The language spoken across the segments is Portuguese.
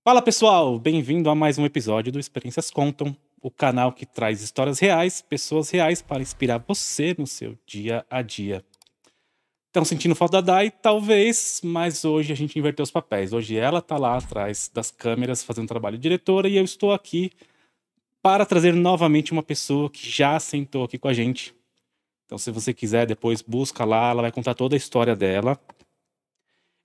Fala pessoal, bem-vindo a mais um episódio do Experiências Contam, o canal que traz histórias reais, pessoas reais para inspirar você no seu dia a dia. Estão sentindo falta da Dai? Talvez, mas hoje a gente inverteu os papéis. Hoje ela tá lá atrás das câmeras fazendo trabalho de diretora e eu estou aqui para trazer novamente uma pessoa que já sentou aqui com a gente. Então se você quiser, depois busca lá, ela vai contar toda a história dela.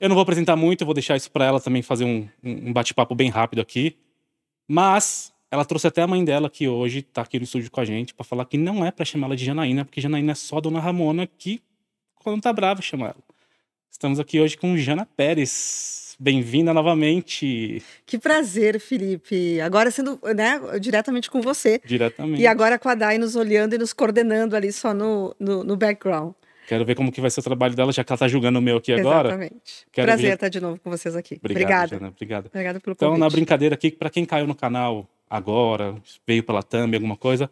Eu não vou apresentar muito, eu vou deixar isso para ela também fazer um bate-papo bem rápido aqui. Mas ela trouxe até a mãe dela que hoje tá aqui no estúdio com a gente pra falar que não é pra chamar ela de Janaína, porque Janaína é só a Dona Ramona que, quando tá brava, chama ela. Estamos aqui hoje com Jana Pérez. Bem-vinda novamente. Que prazer, Felipe. Agora sendo, né, diretamente com você. Diretamente. E agora com a Dai nos olhando e nos coordenando ali só no background. Quero ver como que vai ser o trabalho dela, já que ela tá julgando o meu aqui agora. Exatamente. Quero Prazer ver... estar de novo com vocês aqui. Obrigado, Obrigada. Jana, obrigado. Obrigada pelo Então, convite. na brincadeira aqui, pra quem caiu no canal agora, veio pela thumb, alguma coisa,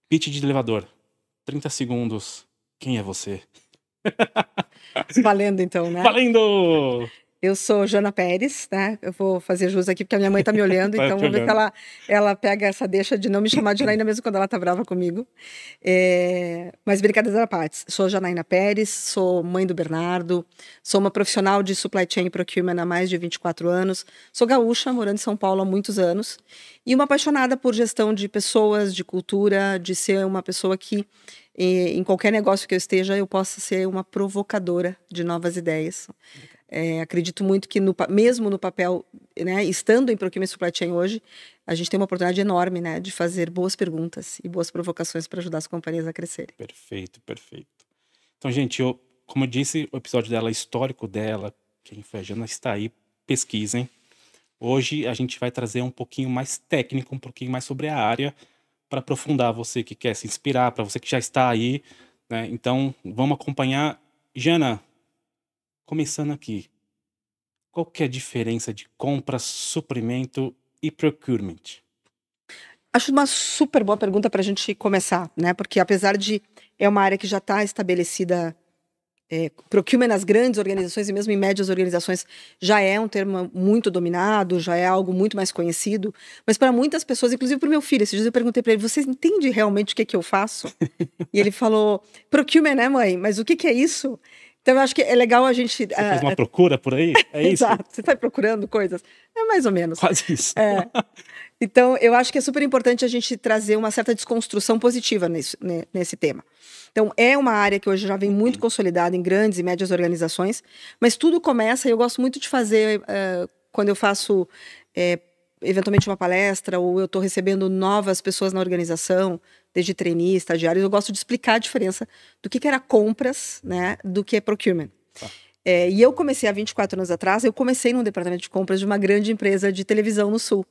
pitch de elevador. 30 segundos. Quem é você? Valendo então, né? Valendo! Eu sou Jana Pérez, né? Eu vou fazer jus aqui porque a minha mãe tá me olhando, Tá então te vamos ver se olhando. ela pega essa deixa de não me chamar de Janaína mesmo quando ela tá brava comigo. Mas brincadeiras à parte. Sou Janaína Pérez, sou mãe do Bernardo, sou uma profissional de supply chain e procurement há mais de 24 anos, sou gaúcha, morando em São Paulo há muitos anos, e uma apaixonada por gestão de pessoas, de cultura, de ser uma pessoa que em qualquer negócio que eu esteja, eu possa ser uma provocadora de novas ideias. Acredito muito que mesmo no papel, né, estando em Procurement Supply Chain hoje, a gente tem uma oportunidade enorme, né, de fazer boas perguntas e boas provocações para ajudar as companhias a crescerem. Perfeito, perfeito. Então, gente, como eu disse, o episódio dela, histórico dela, quem foi a Jana está aí, pesquisem. Hoje a gente vai trazer um pouquinho mais técnico, um pouquinho mais sobre a área, para aprofundar você que quer se inspirar, para você que já está aí, né? Então, vamos acompanhar. Jana, começando aqui, qual que é a diferença de compras, suprimento e procurement? Acho uma super boa pergunta para a gente começar, né? Porque apesar de é uma área que já está estabelecida, procurement nas grandes organizações e mesmo em médias organizações já é um termo muito dominado, já é algo muito mais conhecido, mas para muitas pessoas, inclusive para o meu filho, esses dias eu perguntei para ele, você entende realmente o que eu faço? E ele falou, procurement, né, mãe? Mas o que é isso? Então eu acho que é legal a gente... Você fez uma procura por aí? É isso? Exato, você está procurando coisas? É mais ou menos. Quase isso. Então, eu acho que é super importante a gente trazer uma certa desconstrução positiva nesse tema. Então, é uma área que hoje já vem muito consolidada em grandes e médias organizações, mas tudo começa, e eu gosto muito de fazer, quando eu faço, eventualmente, uma palestra, ou eu estou recebendo novas pessoas na organização, desde trainees, estagiários, eu gosto de explicar a diferença do que era compras, né, do que é procurement. Tá. E eu comecei há 24 anos atrás, eu comecei num departamento de compras de uma grande empresa de televisão no Sul.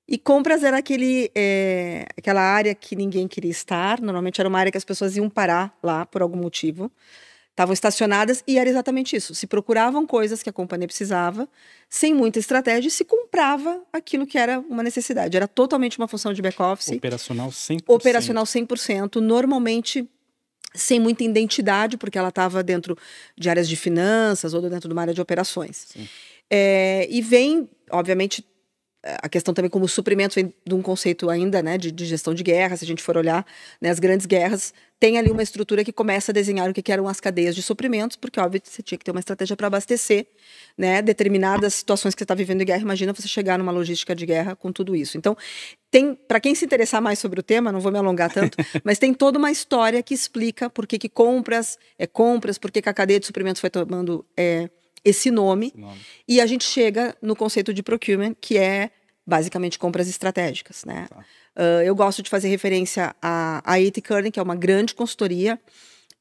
E compras era aquela área que ninguém queria estar. Normalmente era uma área que as pessoas iam parar lá por algum motivo. Estavam estacionadas e era exatamente isso. Se procuravam coisas que a companhia precisava, sem muita estratégia, e se comprava aquilo que era uma necessidade. Era totalmente uma função de back-office. Operacional 100%. Operacional 100%. Normalmente sem muita identidade, porque ela estava dentro de áreas de finanças ou dentro de uma área de operações. E vem, obviamente, a questão também como suprimento vem de um conceito ainda, né, de gestão de guerra. Se a gente for olhar, né, as grandes guerras, tem ali uma estrutura que começa a desenhar o que eram as cadeias de suprimentos, porque, óbvio, você tinha que ter uma estratégia para abastecer, né, determinadas situações que você está vivendo em guerra. Imagina você chegar numa logística de guerra com tudo isso. Então, para quem se interessar mais sobre o tema, não vou me alongar tanto, mas tem toda uma história que explica por que compras, por que a cadeia de suprimentos foi tomando esse nome. E a gente chega no conceito de procurement, que é basicamente compras estratégicas, né? Tá. Eu gosto de fazer referência a A.T. Kearney, que é uma grande consultoria,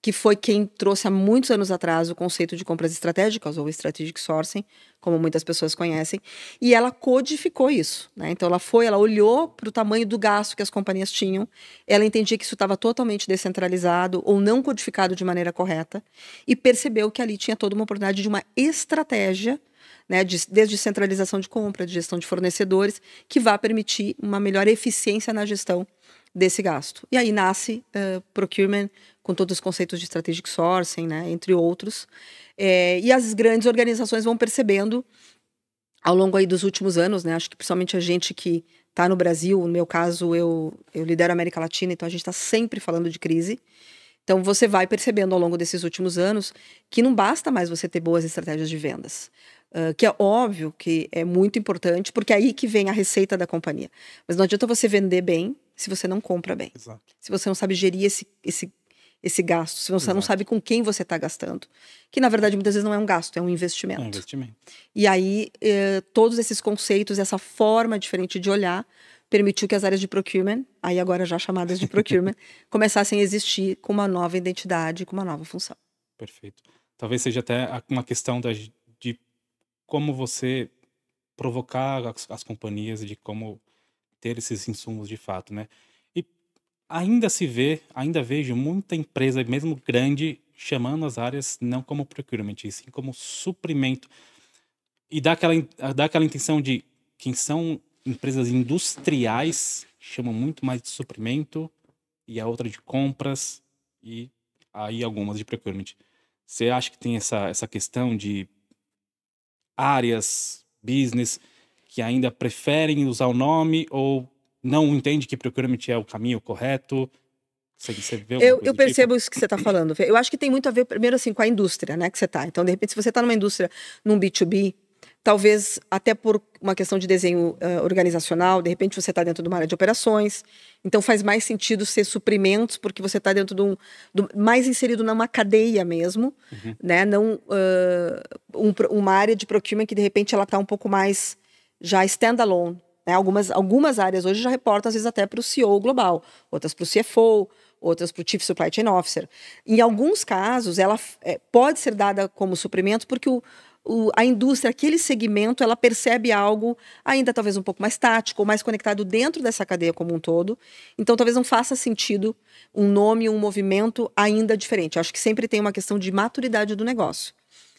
que foi quem trouxe há muitos anos atrás o conceito de compras estratégicas, ou strategic sourcing, como muitas pessoas conhecem, e ela codificou isso, né? Então ela olhou para o tamanho do gasto que as companhias tinham, ela entendia que isso estava totalmente descentralizado ou não codificado de maneira correta, e percebeu que ali tinha toda uma oportunidade de uma estratégia, né, desde centralização de compra, de gestão de fornecedores, que vai permitir uma melhor eficiência na gestão desse gasto. E aí nasce procurement, com todos os conceitos de strategic sourcing, né, entre outros. E as grandes organizações vão percebendo ao longo aí dos últimos anos, né? Acho que principalmente a gente que está no Brasil, no meu caso, eu lidero a América Latina, então a gente está sempre falando de crise. Então você vai percebendo ao longo desses últimos anos que não basta mais você ter boas estratégias de vendas. Que é óbvio que é muito importante, porque é aí que vem a receita da companhia. Mas não adianta você vender bem se você não compra bem. Exato. Se você não sabe gerir esse gasto, se você não Exato. sabe com quem você está gastando. Que na verdade muitas vezes não é um gasto, é um investimento. É um investimento. E aí todos esses conceitos, essa forma diferente de olhar, permitiu que as áreas de procurement, aí agora já chamadas de procurement, começassem a existir com uma nova identidade, com uma nova função. Perfeito. Talvez seja até uma questão de como você provocar as companhias, de como ter esses insumos de fato, né? E ainda vejo muita empresa, mesmo grande, chamando as áreas não como procurement, e sim como suprimento. E dá aquela intenção de quem são empresas industriais chamam muito mais de suprimento e a outra de compras e aí algumas de procurement. Você acha que tem essa questão de áreas, business, que ainda preferem usar o nome ou não entende que procurement é o caminho correto? Você vê alguma coisa Eu do percebo tipo? isso que você está falando. Eu acho que tem muito a ver, primeiro, assim, com a indústria, né, que você está. Então, de repente, se você está numa indústria, num B2B, talvez até por uma questão de desenho organizacional, de repente você está dentro de uma área de operações, então faz mais sentido ser suprimentos, porque você está dentro mais inserido numa cadeia mesmo, né? Não uma área de procurement que de repente ela está um pouco mais já standalone. Né? Algumas áreas hoje já reportam, às vezes, até para o CEO global, outras para o CFO, outras para o Chief Supply Chain Officer. Em alguns casos, ela pode ser dada como suprimento porque a indústria, aquele segmento, ela percebe algo ainda talvez um pouco mais tático, ou mais conectado dentro dessa cadeia como um todo. Então, talvez não faça sentido um nome, um movimento ainda diferente. Eu acho que sempre tem uma questão de maturidade do negócio.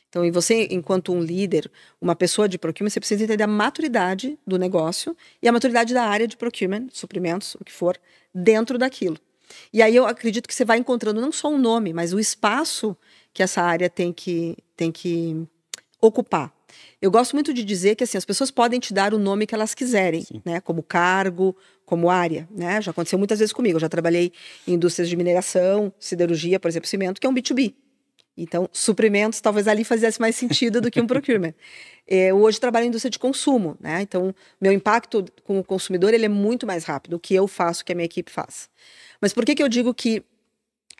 Então, e você, enquanto um líder, uma pessoa de procurement, você precisa entender a maturidade do negócio e a maturidade da área de procurement, suprimentos, o que for, dentro daquilo. E aí eu acredito que você vai encontrando não só um nome, mas o espaço que essa área tem que ocupar. Eu gosto muito de dizer que assim, as pessoas podem te dar o nome que elas quiserem, né? Como cargo, como área. Né? Já aconteceu muitas vezes comigo. Eu já trabalhei em indústrias de mineração, siderurgia, por exemplo, cimento, que é um B2B. Então, suprimentos talvez ali fizesse mais sentido do que um procurement. Eu hoje trabalho em indústria de consumo, né? Então, meu impacto com o consumidor ele é muito mais rápido, o que eu faço, o que a minha equipe faz. Mas por que eu digo que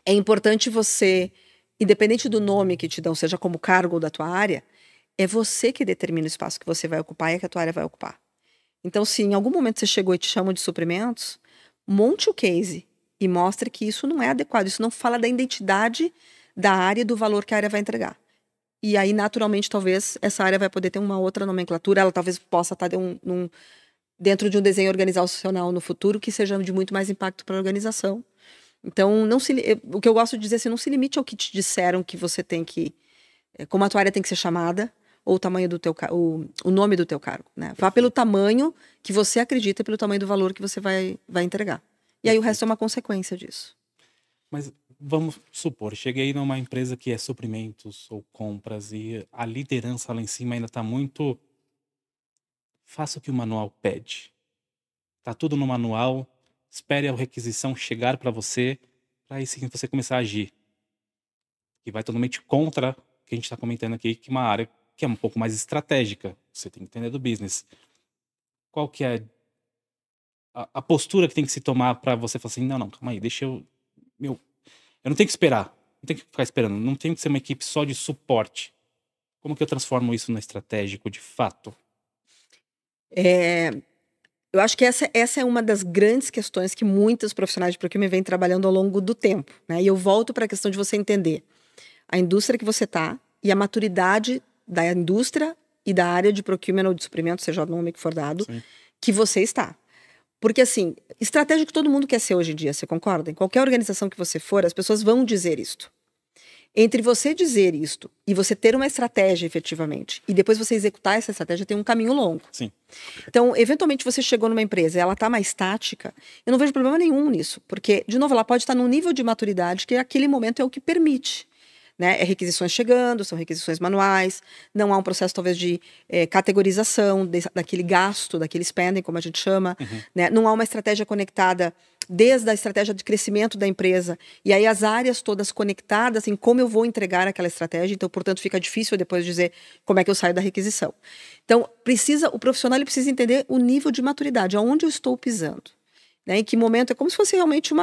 é importante você, independente do nome que te dão, seja como cargo ou da tua área, é você que determina o espaço que você vai ocupar e que a tua área vai ocupar. Então, se em algum momento você chegou e te chamam de suprimentos, monte o case e mostre que isso não é adequado, isso não fala da identidade da área e do valor que a área vai entregar. E aí, naturalmente, talvez essa área vai poder ter uma outra nomenclatura, ela talvez possa estar dentro de um desenho organizacional no futuro que seja de muito mais impacto para a organização. Então, o que eu gosto de dizer é assim, não se limite ao que te disseram que você tem que, como a tua área tem que ser chamada, ou o tamanho do teu o nome do teu cargo. Né? Vá pelo tamanho que você acredita, pelo tamanho do valor que você vai entregar. E aí o resto é uma consequência disso. Mas vamos supor, cheguei numa empresa que é suprimentos ou compras e a liderança lá em cima ainda está muito... Faça o que o manual pede. Tá tudo no manual, espere a requisição chegar para você, para aí sim você começar a agir. E vai totalmente contra o que a gente está comentando aqui, que é uma área que é um pouco mais estratégica. Você tem que entender do business. Qual que é a postura que tem que se tomar para você falar assim, não, calma aí, deixa eu não tenho que esperar, não tenho que ficar esperando, não tenho que ser uma equipe só de suporte. Como que eu transformo isso no estratégico de fato? Eu acho que essa é uma das grandes questões que muitos profissionais de procurement vêm trabalhando ao longo do tempo. Né? E eu volto para a questão de você entender a indústria que você está e a maturidade da indústria e da área de procurement ou de suprimento, seja o nome que for dado, sim, que você está. Porque, assim, estratégico todo mundo quer ser hoje em dia, você concorda? Em qualquer organização que você for, as pessoas vão dizer isto. Entre você dizer isto e você ter uma estratégia efetivamente, e depois você executar essa estratégia, tem um caminho longo. Sim. Então, eventualmente, você chegou numa empresa e ela está mais tática, eu não vejo problema nenhum nisso. Porque, de novo, ela pode estar num nível de maturidade que aquele momento é o que permite. né? É requisições chegando, são requisições manuais, não há um processo talvez de categorização daquele gasto, daquele spending, como a gente chama, né? Não há uma estratégia conectada desde a estratégia de crescimento da empresa, e aí as áreas todas conectadas em como eu vou entregar aquela estratégia, então, portanto, fica difícil depois dizer como é que eu saio da requisição. Então, o profissional ele precisa entender o nível de maturidade, aonde eu estou pisando, né? Em que momento, é como se fosse realmente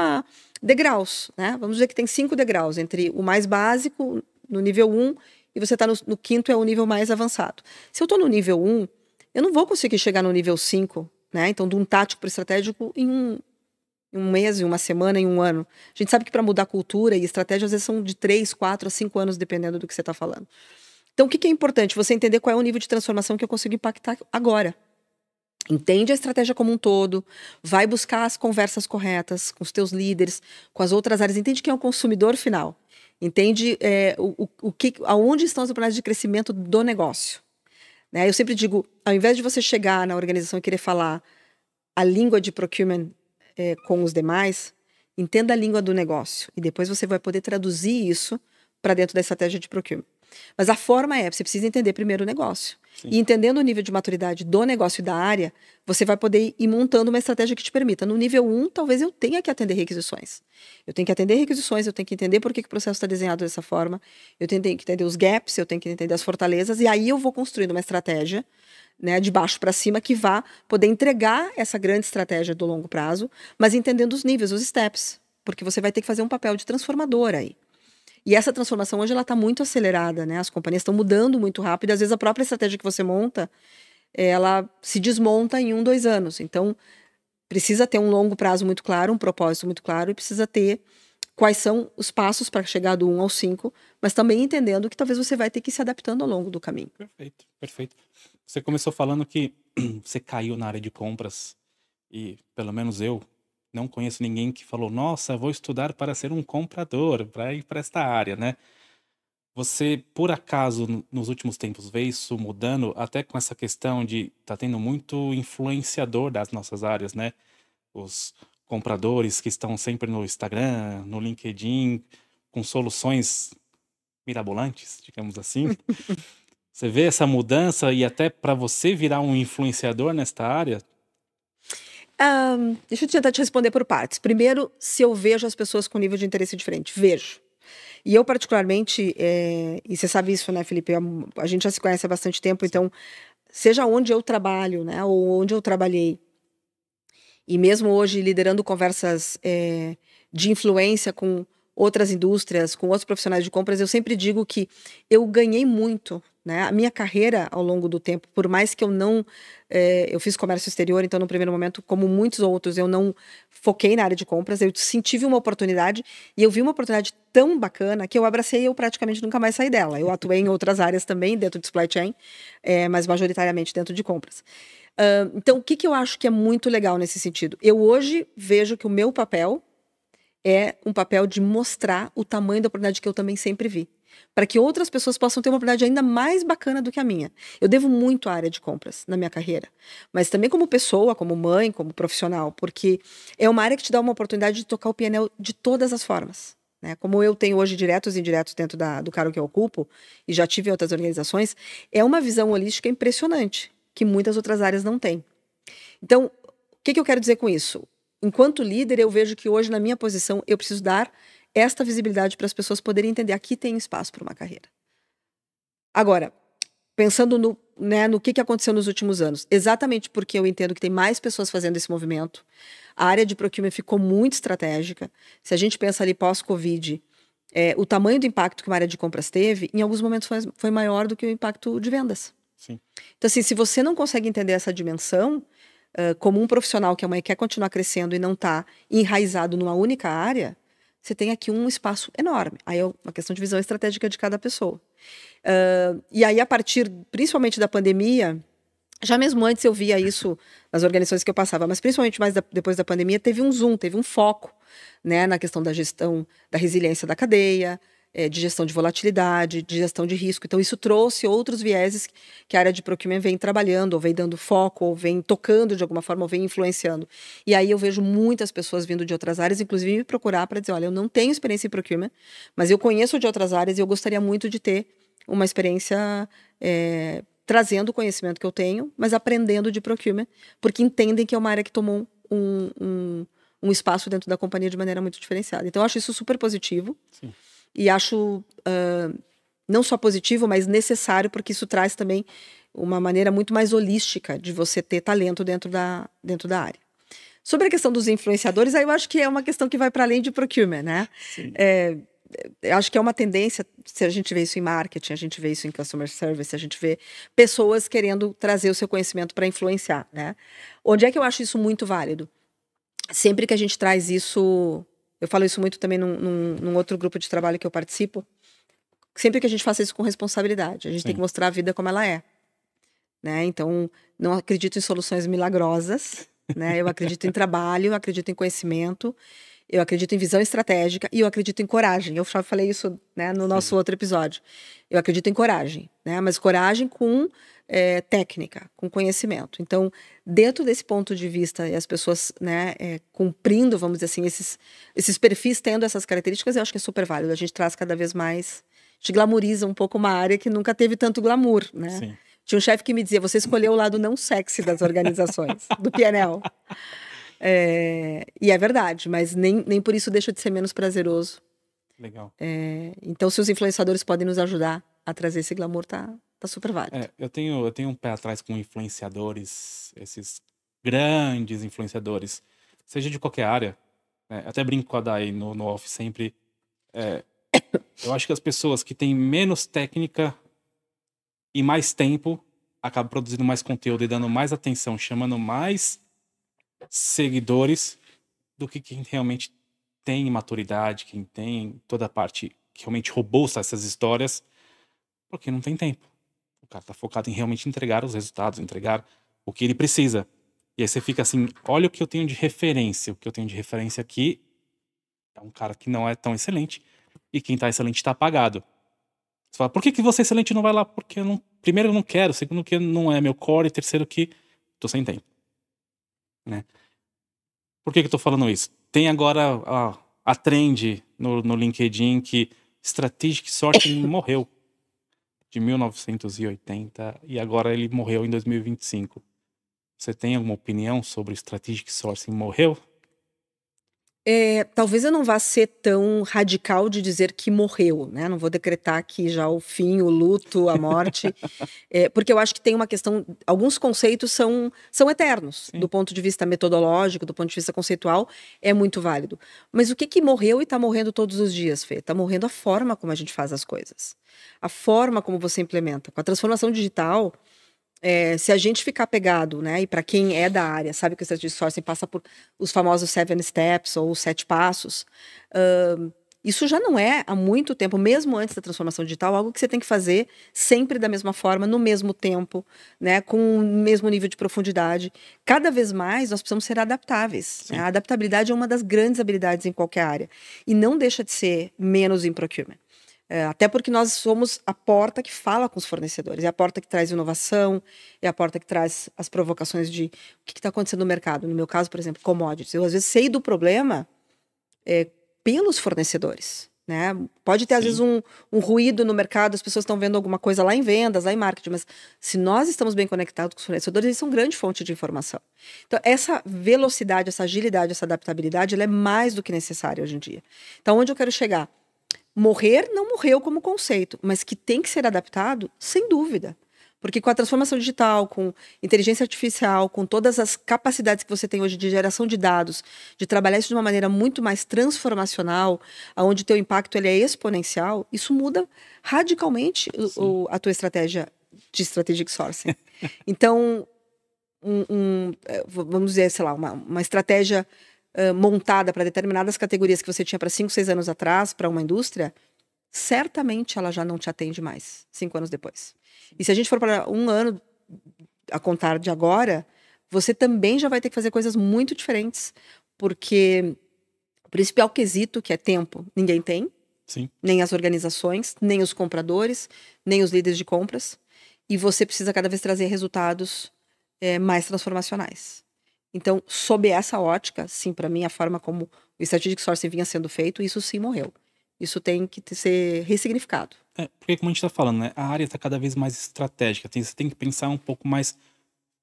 degraus, né? Vamos dizer que tem 5 degraus, entre o mais básico, no nível 1, e você está no quinto, é o nível mais avançado. Se eu estou no nível 1, eu não vou conseguir chegar no nível 5, né? Então, de um tático para estratégico em um mês, em uma semana, em um ano. A gente sabe que para mudar cultura e estratégia, às vezes são de 3, 4 a 5 anos, dependendo do que você está falando. Então, o que é importante? Você entender qual é o nível de transformação que eu consigo impactar agora. Entende a estratégia como um todo, vai buscar as conversas corretas com os teus líderes, com as outras áreas, entende quem é o consumidor final, entende aonde estão as oportunidades de crescimento do negócio. Né? Eu sempre digo, ao invés de você chegar na organização e querer falar a língua de procurement com os demais, entenda a língua do negócio e depois você vai poder traduzir isso para dentro da estratégia de procurement. Mas a forma você precisa entender primeiro o negócio. Sim. E entendendo o nível de maturidade do negócio e da área, você vai poder ir montando uma estratégia que te permita. No nível 1, talvez eu tenha que atender requisições. Eu tenho que atender requisições, eu tenho que entender por que o processo está desenhado dessa forma, eu tenho que entender os gaps, eu tenho que entender as fortalezas, e aí eu vou construindo uma estratégia, né, de baixo para cima, que vá poder entregar essa grande estratégia do longo prazo, mas entendendo os níveis, os steps, porque você vai ter que fazer um papel de transformador aí. E essa transformação hoje ela está muito acelerada, né? As companhias estão mudando muito rápido, e às vezes a própria estratégia que você monta, ela se desmonta em 1, 2 anos. Então, precisa ter um longo prazo muito claro, um propósito muito claro, e precisa ter quais são os passos para chegar do 1 ao 5, mas também entendendo que talvez você vai ter que ir se adaptando ao longo do caminho. Perfeito, perfeito. Você começou falando que você caiu na área de compras, e pelo menos eu não conheço ninguém que falou, nossa, vou estudar para ser um comprador, para ir para esta área, né? Você, por acaso, nos últimos tempos, vê isso mudando, até com essa questão de tá tendo muito influenciador das nossas áreas, né? Os compradores que estão sempre no Instagram, no LinkedIn, com soluções mirabolantes, digamos assim. Você vê essa mudança e até para você virar um influenciador nesta área? Deixa eu tentar te responder por partes. Primeiro, se eu vejo as pessoas com nível de interesse diferente. Vejo. E eu, particularmente, e você sabe isso, né, Felipe? A gente já se conhece há bastante tempo, então, seja onde eu trabalho, né, ou onde eu trabalhei, e mesmo hoje liderando conversas de influência com outras indústrias, com outros profissionais de compras, eu sempre digo que eu ganhei muito, né? A minha carreira ao longo do tempo, por mais que eu não... eu fiz comércio exterior, então no primeiro momento, como muitos outros, eu não foquei na área de compras, eu tive uma oportunidade, e eu vi uma oportunidade tão bacana que eu abracei e eu praticamente nunca mais saí dela. Eu atuei em outras áreas também, dentro de supply chain, mas majoritariamente dentro de compras. Então, o que eu acho que é muito legal nesse sentido? Eu hoje vejo que o meu papel é um papel de mostrar o tamanho da oportunidade que eu também sempre vi, para que outras pessoas possam ter uma oportunidade ainda mais bacana do que a minha. Eu devo muito à área de compras na minha carreira, mas também como pessoa, como mãe, como profissional, porque é uma área que te dá uma oportunidade de tocar o pianel de todas as formas. Né? Como eu tenho hoje diretos e indiretos dentro do cargo que eu ocupo, e já tive em outras organizações, é uma visão holística impressionante, que muitas outras áreas não têm. Então, o que eu quero dizer com isso? Enquanto líder, eu vejo que hoje, na minha posição, eu preciso dar esta visibilidade para as pessoas poderem entender aqui tem espaço para uma carreira. Agora, pensando no que aconteceu nos últimos anos, exatamente porque eu entendo que tem mais pessoas fazendo esse movimento, a área de procurement ficou muito estratégica. Se a gente pensa ali pós-Covid, o tamanho do impacto que uma área de compras teve, em alguns momentos foi maior do que o impacto de vendas. Sim. Então, assim, se você não consegue entender essa dimensão, como um profissional que quer continuar crescendo e não está enraizado numa única área, você tem aqui um espaço enorme. Aí é uma questão de visão estratégica de cada pessoa. E aí, a partir, principalmente da pandemia, já mesmo antes eu via isso nas organizações que eu passava, mas principalmente mais depois da pandemia, teve um zoom, teve um foco, né, na questão da gestão, da resiliência da cadeia, de gestão de volatilidade, de gestão de risco. Então, isso trouxe outros vieses que a área de procurement vem trabalhando, ou vem dando foco, ou vem tocando de alguma forma, ou vem influenciando. E aí eu vejo muitas pessoas vindo de outras áreas, inclusive me procurar para dizer, olha, eu não tenho experiência em procurement, mas eu conheço de outras áreas e eu gostaria muito de ter uma experiência trazendo o conhecimento que eu tenho, mas aprendendo de procurement, porque entendem que é uma área que tomou um espaço dentro da companhia de maneira muito diferenciada. Então, eu acho isso super positivo. Sim. E acho não só positivo, mas necessário, porque isso traz também uma maneira muito mais holística de você ter talento dentro da área. Sobre a questão dos influenciadores, aí eu acho que é uma questão que vai para além de procurement, né? Sim. Eu acho que é uma tendência, se a gente vê isso em marketing, a gente vê isso em customer service, a gente vê pessoas querendo trazer o seu conhecimento para influenciar, né? Onde é que eu acho isso muito válido? Sempre que a gente traz isso, eu falo isso muito também num outro grupo de trabalho que eu participo, sempre que a gente faça isso com responsabilidade, a gente tem que mostrar a vida como ela é, né? Então, não acredito em soluções milagrosas, né? Eu acredito em trabalho, eu acredito em conhecimento, eu acredito em visão estratégica e eu acredito em coragem. Eu já falei isso, né, no nosso outro episódio. Eu acredito em coragem, né? Mas coragem com técnica, com conhecimento. Então, dentro desse ponto de vista, e as pessoas, né, cumprindo, vamos dizer assim, esses perfis tendo essas características, eu acho que é super válido. A gente traz cada vez mais, a gente glamoriza um pouco uma área que nunca teve tanto glamour, né? Sim. Tinha um chefe que me dizia, você escolheu o lado não sexy das organizações, do PNL. E é verdade, mas nem por isso deixa de ser menos prazeroso. Legal. Então, se os influenciadores podem nos ajudar a trazer esse glamour, tá super válido. Eu tenho um pé atrás com influenciadores, esses grandes influenciadores, seja de qualquer área. Até brinco com a Dai no off sempre. Eu acho que as pessoas que têm menos técnica e mais tempo acabam produzindo mais conteúdo e dando mais atenção, chamando mais seguidores do que quem realmente tem maturidade, quem tem toda a parte que realmente robusta essas histórias, porque não tem tempo. O cara tá focado em realmente entregar os resultados, entregar o que ele precisa. E aí você fica assim, olha o que eu tenho de referência. O que eu tenho de referência aqui é um cara que não é tão excelente, e quem tá excelente tá apagado. Você fala, por que você é excelente não vai lá? Porque primeiro eu não quero, segundo que não é meu core, e terceiro que tô sem tempo. Né? Por que eu tô falando isso? Tem agora a trend no LinkedIn que Strategic Sourcing morreu de 1980 e agora ele morreu em 2025. Você tem alguma opinião sobre o Strategic Sourcing morreu? Talvez eu não vá ser tão radical de dizer que morreu, né? Não vou decretar aqui já o fim, o luto, a morte, porque eu acho que tem uma questão, alguns conceitos são eternos, do ponto de vista metodológico, do ponto de vista conceitual, é muito válido. Mas o que morreu e está morrendo todos os dias, Fê? Está morrendo a forma como a gente faz as coisas, a forma como você implementa. Com a transformação digital, se a gente ficar pegado, né, e para quem é da área, sabe que o Strategic Sourcing passa por os famosos 7 steps ou os 7 passos, isso já não é há muito tempo, mesmo antes da transformação digital, algo que você tem que fazer sempre da mesma forma, no mesmo tempo, né, com o mesmo nível de profundidade. Cada vez mais nós precisamos ser adaptáveis. Né? A adaptabilidade é uma das grandes habilidades em qualquer área e não deixa de ser menos em procurement. Até porque nós somos a porta que fala com os fornecedores, é a porta que traz inovação, é a porta que traz as provocações de o que está acontecendo no mercado. No meu caso, por exemplo, commodities. Eu, às vezes, sei do problema pelos fornecedores. Né? Pode ter, às vezes, um ruído no mercado, as pessoas estão vendo alguma coisa lá em vendas, lá em marketing, mas se nós estamos bem conectados com os fornecedores, eles são grande fonte de informação. Então, essa velocidade, essa agilidade, essa adaptabilidade, ela é mais do que necessária hoje em dia. Então, onde eu quero chegar? Morrer não morreu como conceito, mas que tem que ser adaptado, sem dúvida. Porque com a transformação digital, com inteligência artificial, com todas as capacidades que você tem hoje de geração de dados, de trabalhar isso de uma maneira muito mais transformacional, onde o teu impacto ele é exponencial, isso muda radicalmente a tua estratégia de strategic sourcing. Então, vamos dizer, sei lá, uma estratégia montada para determinadas categorias que você tinha para 5, 6 anos atrás, para uma indústria, certamente ela já não te atende mais 5 anos depois. E se a gente for para 1 ano a contar de agora, você também já vai ter que fazer coisas muito diferentes, porque o principal quesito, que é tempo, ninguém tem. Sim. Nem as organizações, nem os compradores, nem os líderes de compras. E você precisa cada vez trazer resultados mais transformacionais. Então, sob essa ótica, sim, para mim, a forma como o Strategic Sourcing vinha sendo feito, isso sim morreu. Isso tem que ser ressignificado. Porque como a gente tá falando, né? A área tá cada vez mais estratégica. Você tem que pensar um pouco mais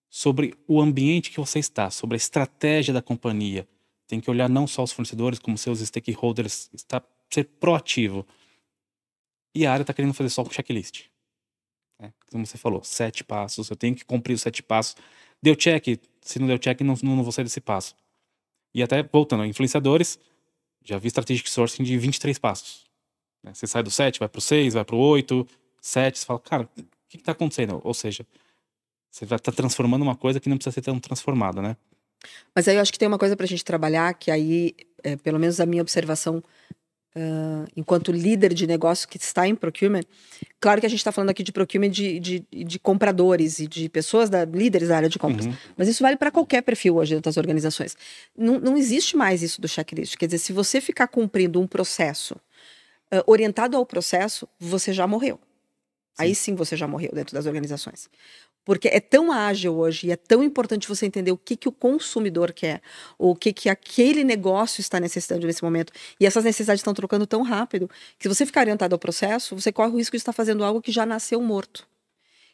sobre o ambiente que você está, sobre a estratégia da companhia. Tem que olhar não só os fornecedores, como seus stakeholders, ser proativo. E a área está querendo fazer só um checklist. Né? Como você falou, 7 passos, eu tenho que cumprir os 7 passos. Deu check, se não deu check, não vou sair desse passo. E até, voltando, influenciadores, já vi strategic sourcing de 23 passos. Né? Você sai do 7, vai pro 6, vai pro 8, 7, você fala, cara, o que está acontecendo? Ou seja, você vai estar transformando uma coisa que não precisa ser tão transformada, né? Mas aí eu acho que tem uma coisa para a gente trabalhar, que aí, pelo menos a minha observação, enquanto líder de negócio que está em procurement, claro que a gente está falando aqui de procurement de compradores e de pessoas, líderes da área de compras, mas isso vale para qualquer perfil hoje dentro das organizações. Não existe mais isso do checklist. Quer dizer, se você ficar cumprindo um processo orientado ao processo, você já morreu. Aí sim você já morreu dentro das organizações. Porque é tão ágil hoje e é tão importante você entender o que o consumidor quer, ou o que aquele negócio está necessitando nesse momento. E essas necessidades estão trocando tão rápido que se você ficar orientado ao processo, você corre o risco de estar fazendo algo que já nasceu morto.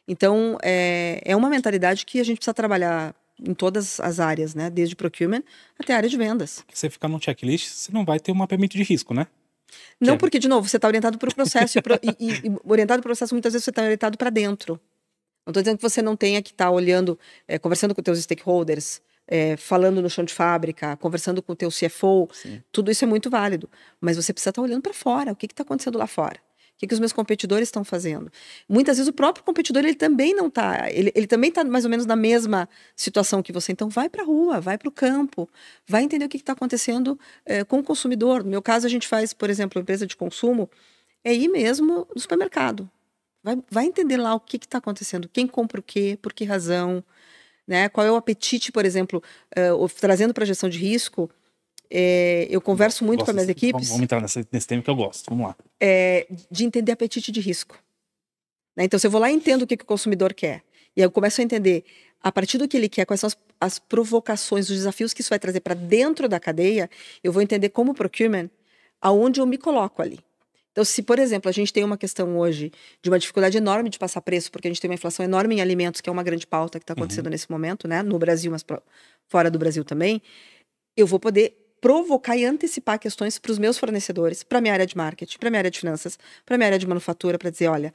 Então, é uma mentalidade que a gente precisa trabalhar em todas as áreas, né? Desde procurement até a área de vendas. Porque você ficar num checklist, você não vai ter um mapeamento de risco, né? Não, porque, de novo, você está orientado para o processo. E orientado para o processo, muitas vezes você está orientado para dentro. Não estou dizendo que você não tenha que estar olhando, conversando com os teus stakeholders, falando no chão de fábrica, conversando com o teu CFO. Sim. Tudo isso é muito válido. Mas você precisa estar olhando para fora. O que está acontecendo lá fora? O que os meus competidores estão fazendo? Muitas vezes o próprio competidor, ele também não está. Ele também está mais ou menos na mesma situação que você. Então vai para a rua, vai para o campo, vai entender o que está acontecendo com o consumidor. No meu caso, a gente faz, por exemplo, empresa de consumo, é ir mesmo no supermercado. Vai entender lá o que está acontecendo, quem compra o quê, por que razão, né? Qual é o apetite, por exemplo, trazendo para a gestão de risco. Eu converso muito com as minhas equipes. Vamos entrar nesse tema que eu gosto, vamos lá. De entender apetite de risco. Né? Então, se eu vou lá e entendo o que o consumidor quer, e aí eu começo a entender, a partir do que ele quer, quais são as provocações, os desafios que isso vai trazer para dentro da cadeia, eu vou entender como procurement, aonde eu me coloco ali. Então, se, por exemplo, a gente tem uma questão hoje de uma dificuldade enorme de passar preço, porque a gente tem uma inflação enorme em alimentos, que é uma grande pauta que está acontecendo nesse momento, né? No Brasil, mas fora do Brasil também, eu vou poder provocar e antecipar questões para os meus fornecedores, para a minha área de marketing, para a minha área de finanças, para a minha área de manufatura, para dizer, olha,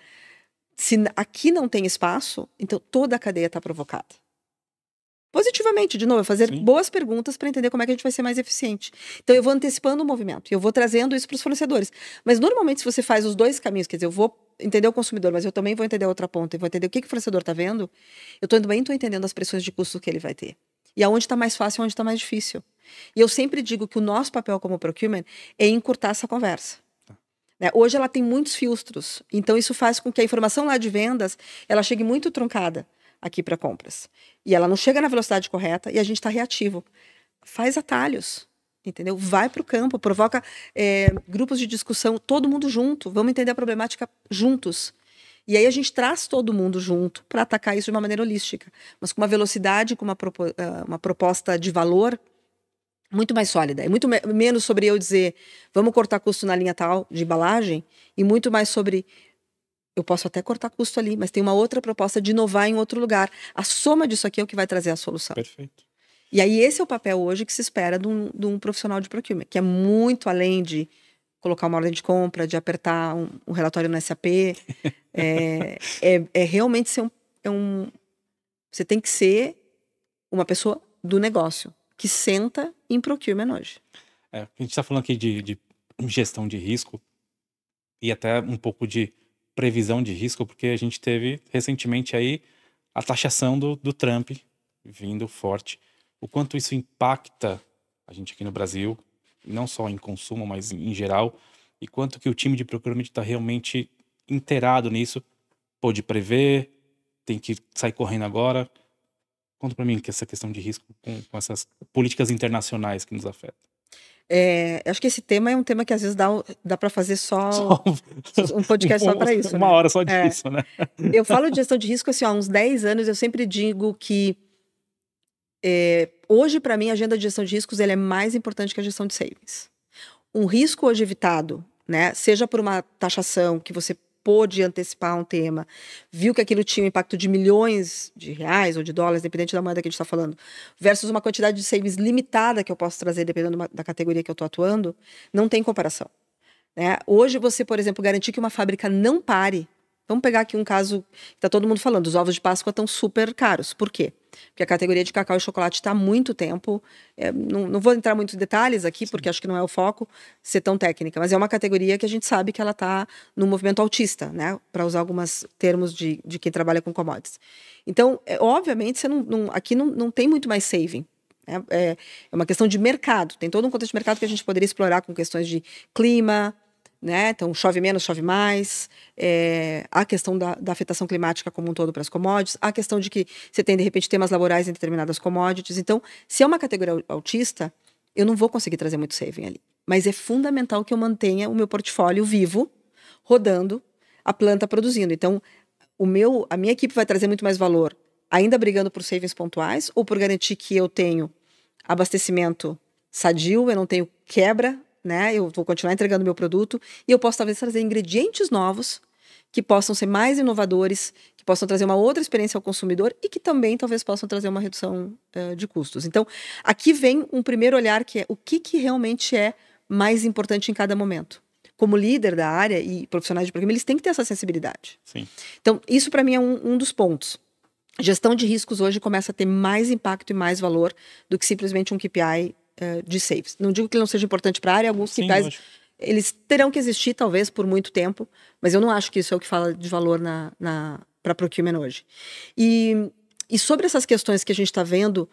se aqui não tem espaço, então toda a cadeia está provocada. Positivamente, de novo, fazer boas perguntas para entender como é que a gente vai ser mais eficiente. Então, eu vou antecipando o movimento, eu vou trazendo isso para os fornecedores. Mas, normalmente, se você faz os dois caminhos, quer dizer, eu vou entender o consumidor, mas eu também vou entender a outra ponta, e vou entender o que o fornecedor está vendo, eu também estou entendendo as pressões de custo que ele vai ter. E aonde está mais fácil e onde está mais difícil. E eu sempre digo que o nosso papel como procurement é encurtar essa conversa. Né? Hoje, ela tem muitos filtros, então isso faz com que a informação lá de vendas, ela chegue muito truncada aqui para compras. E ela não chega na velocidade correta e a gente está reativo. Faz atalhos, entendeu? Vai para o campo, provoca grupos de discussão, todo mundo junto, vamos entender a problemática juntos. E aí a gente traz todo mundo junto para atacar isso de uma maneira holística, mas com uma velocidade, com uma proposta de valor muito mais sólida. É muito menos sobre eu dizer, vamos cortar custo na linha tal de embalagem, e muito mais sobre... Eu posso até cortar custo ali, mas tem uma outra proposta de inovar em outro lugar. A soma disso aqui é o que vai trazer a solução. Perfeito. E aí esse é o papel hoje que se espera de um profissional de procurement, que é muito além de colocar uma ordem de compra, de apertar um relatório no SAP. Realmente ser você tem que ser uma pessoa do negócio, que senta em procurement hoje. A gente está falando aqui de gestão de risco e até um pouco de previsão de risco, porque a gente teve recentemente aí a taxação do Trump vindo forte. O quanto isso impacta a gente aqui no Brasil, não só em consumo, mas em geral, e quanto que o time de procurement está realmente inteirado nisso, pôde prever, tem que sair correndo agora. Conta para mim que essa questão de risco com essas políticas internacionais que nos afetam. Acho que esse tema é um tema que às vezes dá para fazer só Só um podcast só para isso, uma né? hora só disso, né? Eu falo de gestão de risco assim, há uns 10 anos eu sempre digo que hoje para mim a agenda de gestão de riscos ela é mais importante que a gestão de savings. Um risco hoje evitado, né, seja por uma taxação que você pôde antecipar um tema, viu que aquilo tinha um impacto de milhões de reais ou de dólares, dependente da moeda que a gente está falando, versus uma quantidade de savings limitada que eu posso trazer dependendo da categoria que eu estou atuando, não tem comparação. Né? Hoje você, por exemplo, garantir que uma fábrica não pare. Vamos pegar aqui um caso que está todo mundo falando, os ovos de Páscoa estão super caros. Por quê? Porque a categoria de cacau e chocolate está há muito tempo. Não vou entrar muito em detalhes aqui, porque acho que não é o foco ser tão técnica, mas é uma categoria que a gente sabe que ela está no movimento altista, né? Para usar alguns termos de quem trabalha com commodities. Então, obviamente, você aqui não tem muito mais saving. É uma questão de mercado. Tem todo um contexto de mercado que a gente poderia explorar com questões de clima, né? Então, chove menos, chove mais, a questão da afetação climática como um todo para as commodities, a questão de que você tem, de repente, temas laborais em determinadas commodities. Então, se é uma categoria autista, eu não vou conseguir trazer muito saving ali. Mas é fundamental que eu mantenha o meu portfólio vivo, rodando, a planta produzindo. Então, a minha equipe vai trazer muito mais valor, ainda brigando por savings pontuais ou por garantir que eu tenho abastecimento sadio, eu não tenho quebra, né? Eu vou continuar entregando meu produto e eu posso talvez trazer ingredientes novos que possam ser mais inovadores, que possam trazer uma outra experiência ao consumidor e que também talvez possam trazer uma redução de custos. Então, aqui vem um primeiro olhar que é o que realmente é mais importante em cada momento. Como líder da área e profissionais de programa, eles têm que ter essa sensibilidade. Sim. Então, isso para mim é um dos pontos. Gestão de riscos hoje começa a ter mais impacto e mais valor do que simplesmente um KPI de saves. Não digo que ele não seja importante para a área, alguns KPIs eles terão que existir talvez por muito tempo, mas eu não acho que isso é o que fala de valor para procurement hoje. E sobre essas questões que a gente está vendo,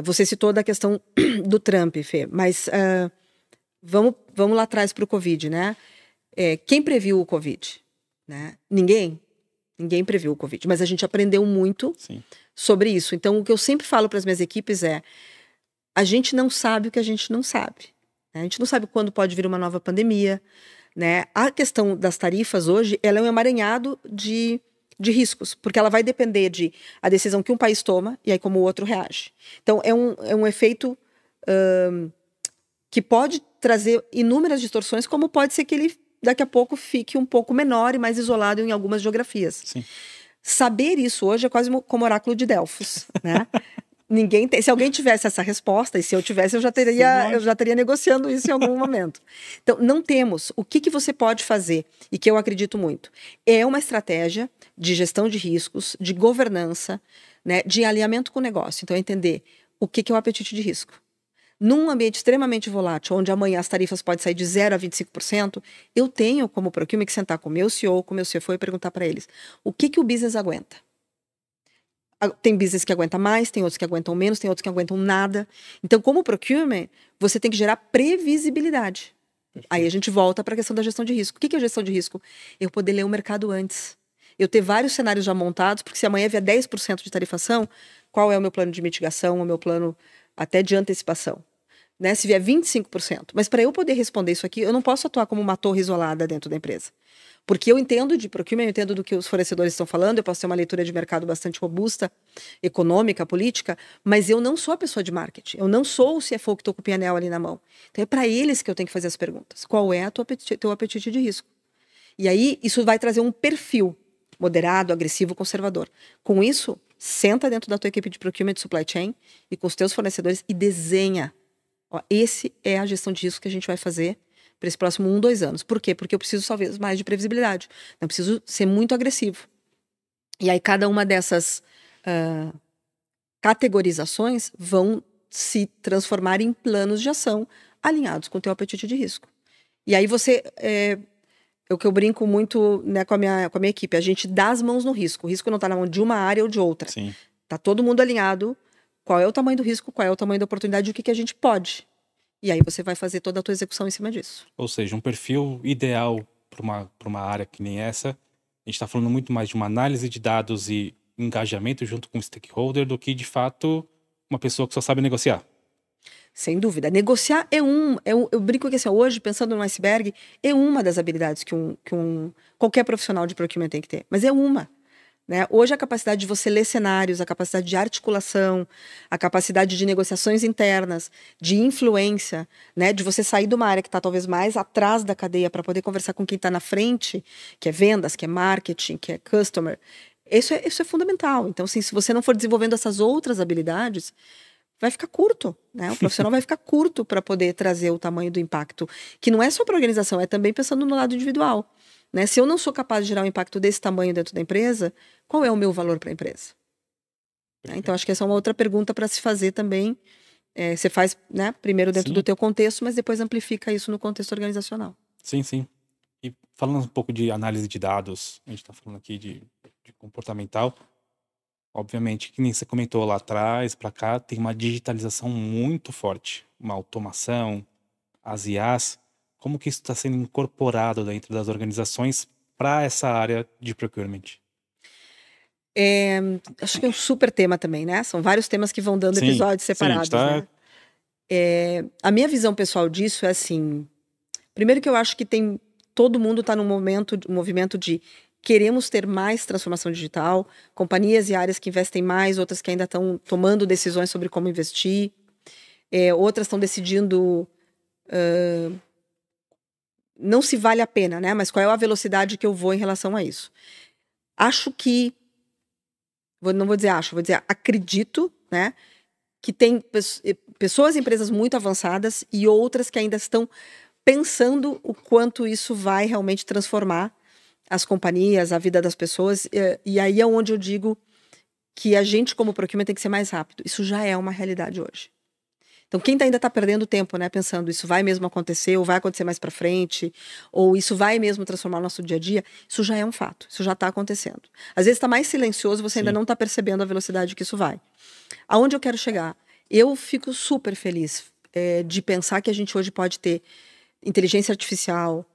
você citou da questão do Trump, Fê, mas vamos lá atrás para o Covid, né? Quem previu o Covid? Né? Ninguém previu o Covid, mas a gente aprendeu muito sobre isso. Então, o que eu sempre falo para as minhas equipes é: a gente não sabe o que a gente não sabe. Né? A gente não sabe quando pode vir uma nova pandemia. Né? A questão das tarifas hoje, ela é um emaranhado de riscos, porque ela vai depender a decisão que um país toma e aí como o outro reage. Então, é um efeito que pode trazer inúmeras distorções, como pode ser que ele daqui a pouco fique um pouco menor e mais isolado em algumas geografias. Sim. Saber isso hoje é quase como oráculo de Delfos, né? Se alguém tivesse essa resposta, e se eu tivesse, eu já teria negociando isso em algum momento. Então, não temos. O que você pode fazer, e que eu acredito muito, é uma estratégia de gestão de riscos, de governança, né, de alinhamento com o negócio. Então, é entender o que é o apetite de risco. Num ambiente extremamente volátil, onde amanhã as tarifas podem sair de 0% a 25%, eu tenho como procurement que sentar com o meu CEO, com o meu CFO e perguntar para eles o que o business aguenta. Tem business que aguenta mais, tem outros que aguentam menos, tem outros que aguentam nada. Então, como procurement, você tem que gerar previsibilidade. Aí a gente volta para a questão da gestão de risco. O que é gestão de risco? Eu poder ler o mercado antes. Eu ter vários cenários já montados, porque se amanhã vier 10% de tarifação, qual é o meu plano de mitigação, o meu plano até de antecipação? Né? Se vier 25%. Mas para eu poder responder isso aqui, eu não posso atuar como uma torre isolada dentro da empresa. Porque eu entendo de procurement, eu entendo do que os fornecedores estão falando, eu posso ter uma leitura de mercado bastante robusta, econômica, política, mas eu não sou a pessoa de marketing, eu não sou o CFO que estou com o PNL ali na mão. Então é para eles que eu tenho que fazer as perguntas. Qual é teu apetite de risco? E aí isso vai trazer um perfil moderado, agressivo, conservador. Com isso, senta dentro da tua equipe de procurement de supply chain e com os teus fornecedores e desenha. Esse é a gestão de risco que a gente vai fazer para esse próximo 1, 2 anos. Por quê? Porque eu preciso talvez mais de previsibilidade. Não preciso ser muito agressivo. E aí cada uma dessas categorizações vão se transformar em planos de ação alinhados com o teu apetite de risco. E aí você... É o que eu brinco muito, né, com a minha equipe. A gente dá as mãos no risco. O risco não está na mão de uma área ou de outra. Está todo mundo alinhado. Qual é o tamanho do risco, qual é o tamanho da oportunidade e o que a gente pode. E aí você vai fazer toda a tua execução em cima disso. Ou seja, um perfil ideal para uma área que nem essa, a gente está falando muito mais de uma análise de dados e engajamento junto com o stakeholder do que, de fato, uma pessoa que só sabe negociar. Sem dúvida. Negociar eu brinco que assim, hoje, pensando no iceberg, é uma das habilidades que qualquer profissional de procurement tem que ter. Mas é uma. Né? Hoje a capacidade de você ler cenários, a capacidade de articulação, a capacidade de negociações internas, de influência, né? De você sair de uma área que está talvez mais atrás da cadeia para poder conversar com quem está na frente, que é vendas, que é marketing, que é customer. Isso é fundamental. Então, assim, se você não for desenvolvendo essas outras habilidades, vai ficar curto, né? O profissional vai ficar curto para poder trazer o tamanho do impacto, que não é só para a organização, é também pensando no lado individual. Né? Se eu não sou capaz de gerar um impacto desse tamanho dentro da empresa, qual é o meu valor para a empresa? Então, acho que essa é uma outra pergunta para se fazer também. Você faz, né, primeiro dentro do teu contexto, mas depois amplifica isso no contexto organizacional. Sim, sim. E falando um pouco de análise de dados, a gente está falando aqui de comportamental, obviamente, que nem você comentou lá atrás, para cá, tem uma digitalização muito forte, uma automação, as IAs. Como que isso está sendo incorporado dentro das organizações para essa área de procurement? Acho que é um super tema também, né? São vários temas que vão dando episódios separados, né? A minha visão pessoal disso é assim, primeiro que eu acho que todo mundo está num movimento de queremos ter mais transformação digital, companhias e áreas que investem mais, outras que ainda estão tomando decisões sobre como investir, outras estão decidindo não se vale a pena, né? Mas qual é a velocidade que eu vou em relação a isso? Acho que não vou dizer acho, vou dizer acredito, né? Que tem pessoas e empresas muito avançadas e outras que ainda estão pensando o quanto isso vai realmente transformar as companhias, a vida das pessoas. E aí é onde eu digo que a gente, como procurement, tem que ser mais rápido. Isso já é uma realidade hoje. Então, quem ainda está perdendo tempo, né? Pensando, isso vai mesmo acontecer, ou vai acontecer mais para frente, ou isso vai mesmo transformar o nosso dia a dia, isso já é um fato, isso já está acontecendo. Às vezes está mais silencioso, você ainda não está percebendo a velocidade que isso vai. Aonde eu quero chegar? Eu fico super feliz de pensar que a gente hoje pode ter inteligência artificial,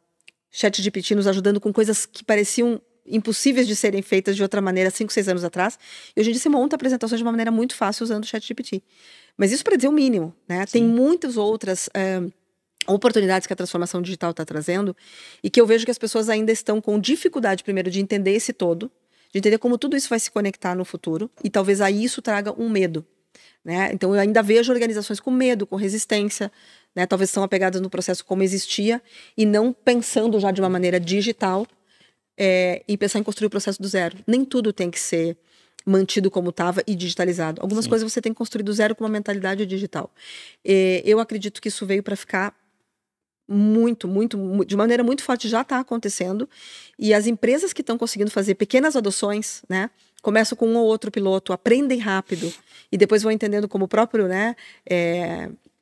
ChatGPT nos ajudando com coisas que pareciam impossíveis de serem feitas de outra maneira 5, 6 anos atrás. E hoje em dia você monta apresentações de uma maneira muito fácil usando o ChatGPT. Mas isso para dizer o mínimo, né? Tem muitas outras oportunidades que a transformação digital está trazendo e que eu vejo que as pessoas ainda estão com dificuldade, primeiro, de entender esse todo, de entender como tudo isso vai se conectar no futuro e talvez aí isso traga um medo. Né? Então eu ainda vejo organizações com medo, com resistência, né? Talvez são apegadas no processo como existia e não pensando já de uma maneira digital e pensar em construir o processo do zero. Nem tudo tem que ser mantido como estava e digitalizado. Algumas coisas você tem que construir do zero com uma mentalidade digital. Eu acredito que isso veio para ficar de maneira muito forte, já está acontecendo. E as empresas que estão conseguindo fazer pequenas adoções, né? Começam com um ou outro piloto, aprendem rápido e depois vão entendendo como o próprio, né?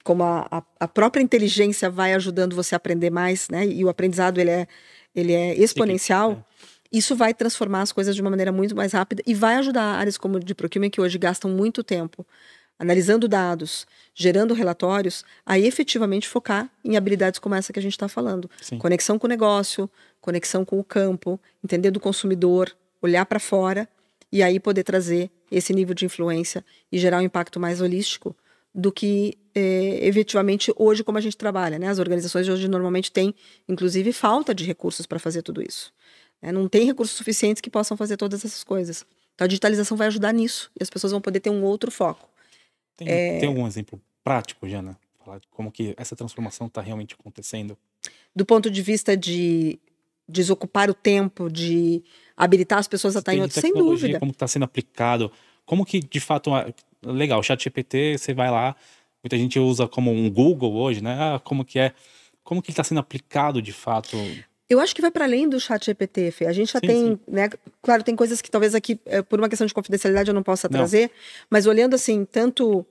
Como a própria inteligência vai ajudando você a aprender mais, né? E o aprendizado ele é exponencial. Isso vai transformar as coisas de uma maneira muito mais rápida e vai ajudar áreas como de procurement, que hoje gastam muito tempo analisando dados, gerando relatórios, a efetivamente focar em habilidades como essa que a gente está falando. Conexão com o negócio, conexão com o campo, entender do consumidor, olhar para fora e aí poder trazer esse nível de influência e gerar um impacto mais holístico do que efetivamente hoje como a gente trabalha. Né? As organizações de hoje normalmente têm, inclusive, falta de recursos para fazer tudo isso. Não tem recursos suficientes que possam fazer todas essas coisas. Então a digitalização vai ajudar nisso e as pessoas vão poder ter um outro foco. Tem algum exemplo prático, Jana? Falar de como que essa transformação está realmente acontecendo? Do ponto de vista de desocupar o tempo, de habilitar as pessoas a estar em outro, sem dúvida. Como está sendo aplicado, como que de fato, legal, o ChatGPT, você vai lá, muita gente usa como um Google hoje, né? Como que está sendo aplicado de fato? Eu acho que vai para além do ChatGPT, Fê. A gente já tem, né? Claro, tem coisas que talvez aqui, por uma questão de confidencialidade, eu não possa trazer, mas olhando assim, tanto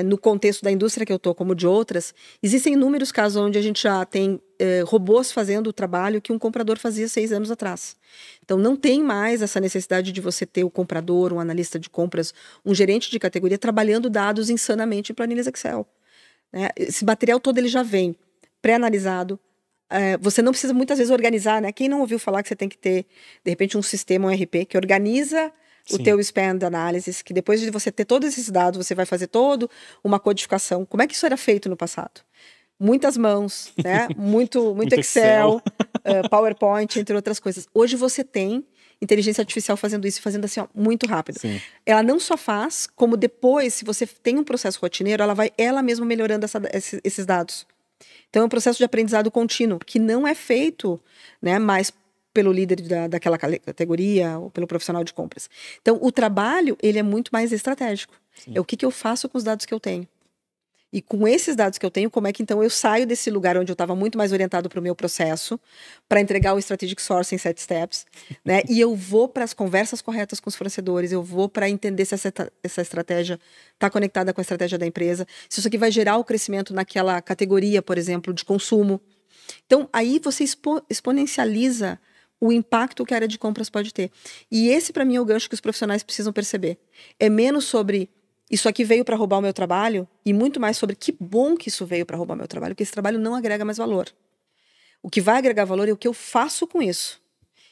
no contexto da indústria que eu tô, como de outras, existem inúmeros casos onde a gente já tem robôs fazendo o trabalho que um comprador fazia 6 anos atrás. Então, não tem mais essa necessidade de você ter o comprador, um analista de compras, um gerente de categoria trabalhando dados insanamente em planilhas Excel. Né? Esse material todo ele já vem pré-analisado. Você não precisa muitas vezes organizar, né? Quem não ouviu falar que você tem que ter, de repente, um sistema, um ERP, que organiza o teu spend analysis, que depois de você ter todos esses dados, você vai fazer toda uma codificação. Como é que isso era feito no passado? Muitas mãos, né? Muito Excel, PowerPoint, entre outras coisas. Hoje você tem inteligência artificial fazendo isso e fazendo assim, ó, muito rápido. Sim. Ela não só faz, como depois, se você tem um processo rotineiro, ela vai ela mesma melhorando esses dados. Então é um processo de aprendizado contínuo, que não é feito, né, mais pelo líder daquela categoria ou pelo profissional de compras. Então o trabalho, ele é muito mais estratégico. Sim. É o que eu faço com os dados que eu tenho. E com esses dados que eu tenho, como é que então eu saio desse lugar onde eu estava muito mais orientado para o meu processo, para entregar o Strategic Sourcing em 7 steps, né? E eu vou para as conversas corretas com os fornecedores, eu vou para entender se essa estratégia está conectada com a estratégia da empresa, se isso aqui vai gerar o crescimento naquela categoria, por exemplo, de consumo. Então, aí você exponencializa o impacto que a área de compras pode ter. E esse, para mim, é o gancho que os profissionais precisam perceber. É menos sobre isso aqui veio para roubar o meu trabalho e muito mais sobre que bom que isso veio para roubar o meu trabalho, porque esse trabalho não agrega mais valor. O que vai agregar valor é o que eu faço com isso.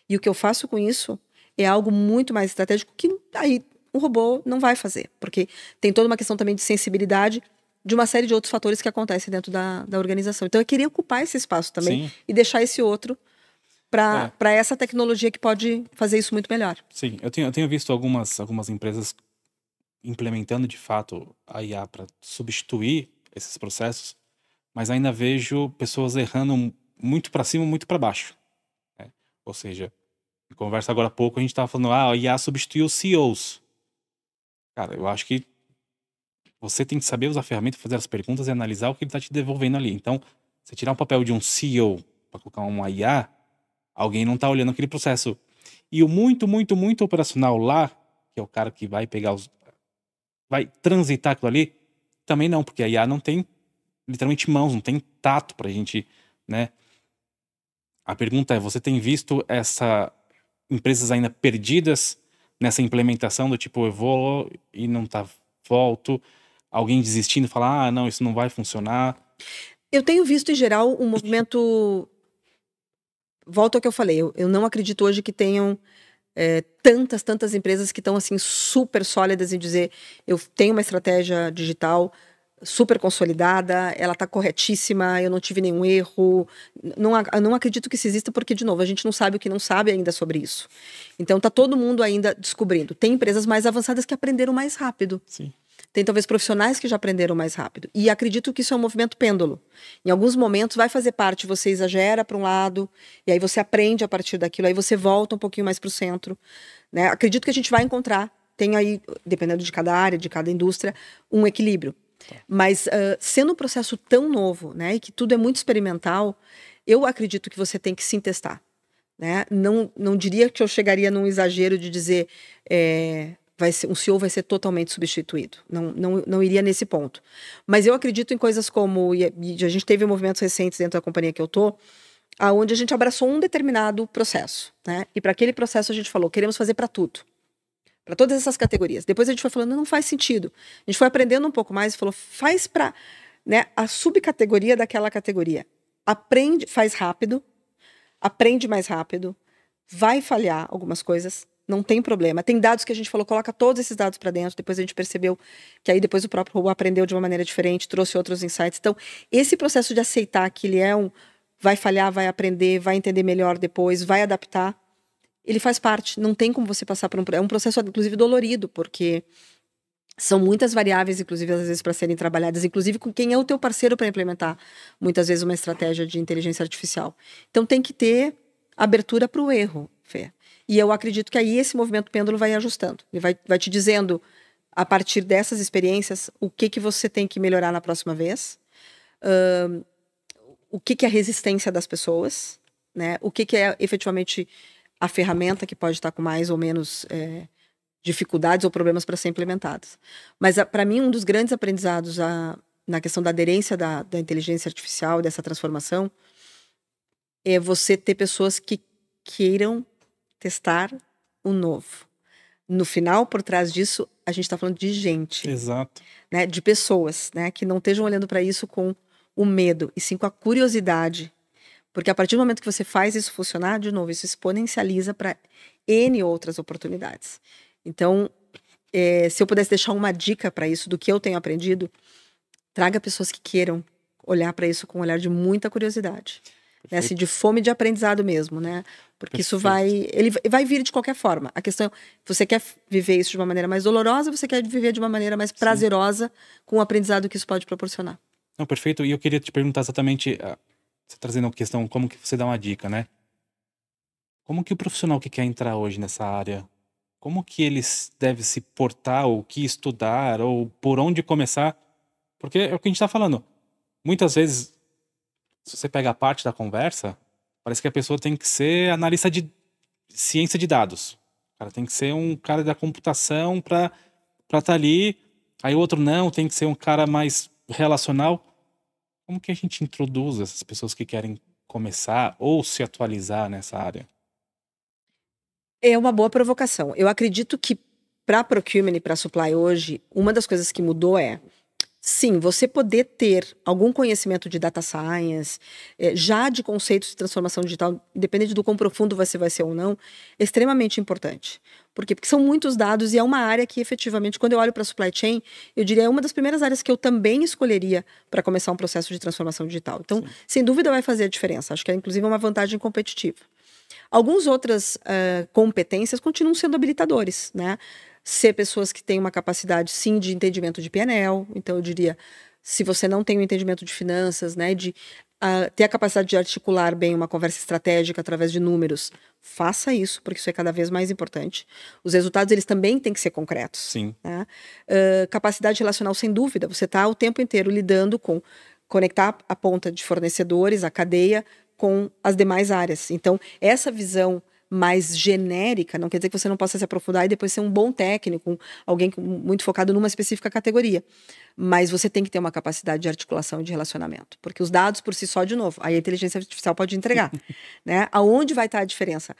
E o que eu faço com isso é algo muito mais estratégico que aí um robô não vai fazer, porque tem toda uma questão também de sensibilidade de uma série de outros fatores que acontecem dentro da organização. Então eu queria ocupar esse espaço também. Sim. E deixar esse outro para essa tecnologia que pode fazer isso muito melhor. Sim, eu tenho visto algumas empresas implementando de fato a IA para substituir esses processos, mas ainda vejo pessoas errando muito para cima, muito para baixo. Né? Ou seja, em conversa agora há pouco a gente estava falando, a IA substituiu os CEOs. Cara, eu acho que você tem que saber usar a ferramenta, fazer as perguntas e analisar o que ele está te devolvendo ali. Então, você tirar um papel de um CEO para colocar uma IA, alguém não está olhando aquele processo. E o muito operacional lá, que é o cara que vai pegar vai transitar aquilo ali, também não, porque a IA não tem literalmente mãos, não tem tato pra gente, né? A pergunta é, você tem visto empresas ainda perdidas nessa implementação do tipo, eu vou e não volto, alguém desistindo, falar, não, isso não vai funcionar? Eu tenho visto, em geral, um movimento... Volto ao que eu falei, eu não acredito hoje que tenham tantas empresas que estão assim super sólidas em dizer eu tenho uma estratégia digital super consolidada, ela está corretíssima, eu não tive nenhum erro. Não acredito que isso exista porque, de novo, a gente não sabe o que não sabe ainda sobre isso. Então está todo mundo ainda descobrindo. Tem empresas mais avançadas que aprenderam mais rápido. Sim. Tem talvez profissionais que já aprenderam mais rápido. E acredito que isso é um movimento pêndulo. Em alguns momentos vai fazer parte, você exagera para um lado, e aí você aprende a partir daquilo, aí você volta um pouquinho mais para o centro. Né? Acredito que a gente vai encontrar, tem aí, dependendo de cada área, de cada indústria, um equilíbrio. Tá. Mas sendo um processo tão novo, né, e que tudo é muito experimental, eu acredito que você tem que sim testar. Né? Não diria que eu chegaria num exagero de dizer... um CEO vai ser totalmente substituído. Não iria nesse ponto. Mas eu acredito em coisas como... E a gente teve movimentos recentes dentro da companhia que eu estou, onde a gente abraçou um determinado processo. Né? E para aquele processo a gente falou, queremos fazer para tudo. Para todas essas categorias. Depois a gente foi falando, não faz sentido. A gente foi aprendendo um pouco mais e falou, faz para, né, a subcategoria daquela categoria. Aprende, faz rápido, aprende mais rápido, vai falhar algumas coisas, não tem problema. Tem dados que a gente falou, coloca todos esses dados para dentro, depois a gente percebeu que aí depois o próprio robô aprendeu de uma maneira diferente, trouxe outros insights. Então, esse processo de aceitar que ele vai falhar, vai aprender, vai entender melhor depois, vai adaptar, ele faz parte. Não tem como você passar por é um processo, inclusive, dolorido, porque são muitas variáveis, inclusive, às vezes, para serem trabalhadas, inclusive com quem é o teu parceiro para implementar, muitas vezes, uma estratégia de inteligência artificial. Então, tem que ter abertura para o erro, Fê. E eu acredito que aí esse movimento pêndulo vai ajustando. Ele vai te dizendo, a partir dessas experiências, o que você tem que melhorar na próxima vez, o que é a resistência das pessoas, né? O que é efetivamente a ferramenta que pode estar com mais ou menos dificuldades ou problemas para ser implementadas. Mas, para mim, um dos grandes aprendizados na questão da aderência da inteligência artificial, dessa transformação, é você ter pessoas que queiram testar o novo. No final, por trás disso, a gente está falando de gente. Exato. Né, de pessoas, né, que não estejam olhando para isso com o medo, e sim com a curiosidade. Porque a partir do momento que você faz isso funcionar, de novo, isso exponencializa para N outras oportunidades. Então, se eu pudesse deixar uma dica para isso, do que eu tenho aprendido, traga pessoas que queiram olhar para isso com um olhar de muita curiosidade. Né? Assim, de fome de aprendizado mesmo, né? Porque isso ele vai vir de qualquer forma. A questão, você quer viver isso de uma maneira mais dolorosa, ou você quer viver de uma maneira mais prazerosa, com o aprendizado que isso pode proporcionar. Não, perfeito. E eu queria te perguntar exatamente, você trazendo a questão, como que você dá uma dica, né? Como que o profissional que quer entrar hoje nessa área, como que eles devem se portar, ou o que estudar, ou por onde começar? Porque é o que a gente tá falando. Muitas vezes, se você pega a parte da conversa, parece que a pessoa tem que ser analista de ciência de dados. O cara tem que ser um cara da computação para estar ali. Aí o outro não, tem que ser um cara mais relacional. Como que a gente introduz essas pessoas que querem começar ou se atualizar nessa área? É uma boa provocação. Eu acredito que para procurement e para supply hoje, uma das coisas que mudou sim, você poder ter algum conhecimento de data science, já de conceitos de transformação digital, independente do quão profundo você vai ser ou não, é extremamente importante. Por quê? Porque são muitos dados e é uma área que, efetivamente, quando eu olho para supply chain, eu diria é uma das primeiras áreas que eu também escolheria para começar um processo de transformação digital. Então, sem dúvida, vai fazer a diferença. Acho que é, inclusive, uma vantagem competitiva. Algumas outras competências continuam sendo habilitadores, né? Ser pessoas que têm uma capacidade, sim, de entendimento de PNL. Então, eu diria, se você não tem um entendimento de finanças, né, de ter a capacidade de articular bem uma conversa estratégica através de números, faça isso, porque isso é cada vez mais importante. Os resultados, eles também têm que ser concretos. Sim. Né? Capacidade relacional, sem dúvida. Você está o tempo inteiro lidando com conectar a ponta de fornecedores, a cadeia, com as demais áreas. Então, essa visão mais genérica não quer dizer que você não possa se aprofundar e depois ser um bom técnico, alguém muito focado numa específica categoria. Mas você tem que ter uma capacidade de articulação e de relacionamento. Porque os dados por si só, de novo, aí a inteligência artificial pode entregar. Né? Aonde vai estar a diferença?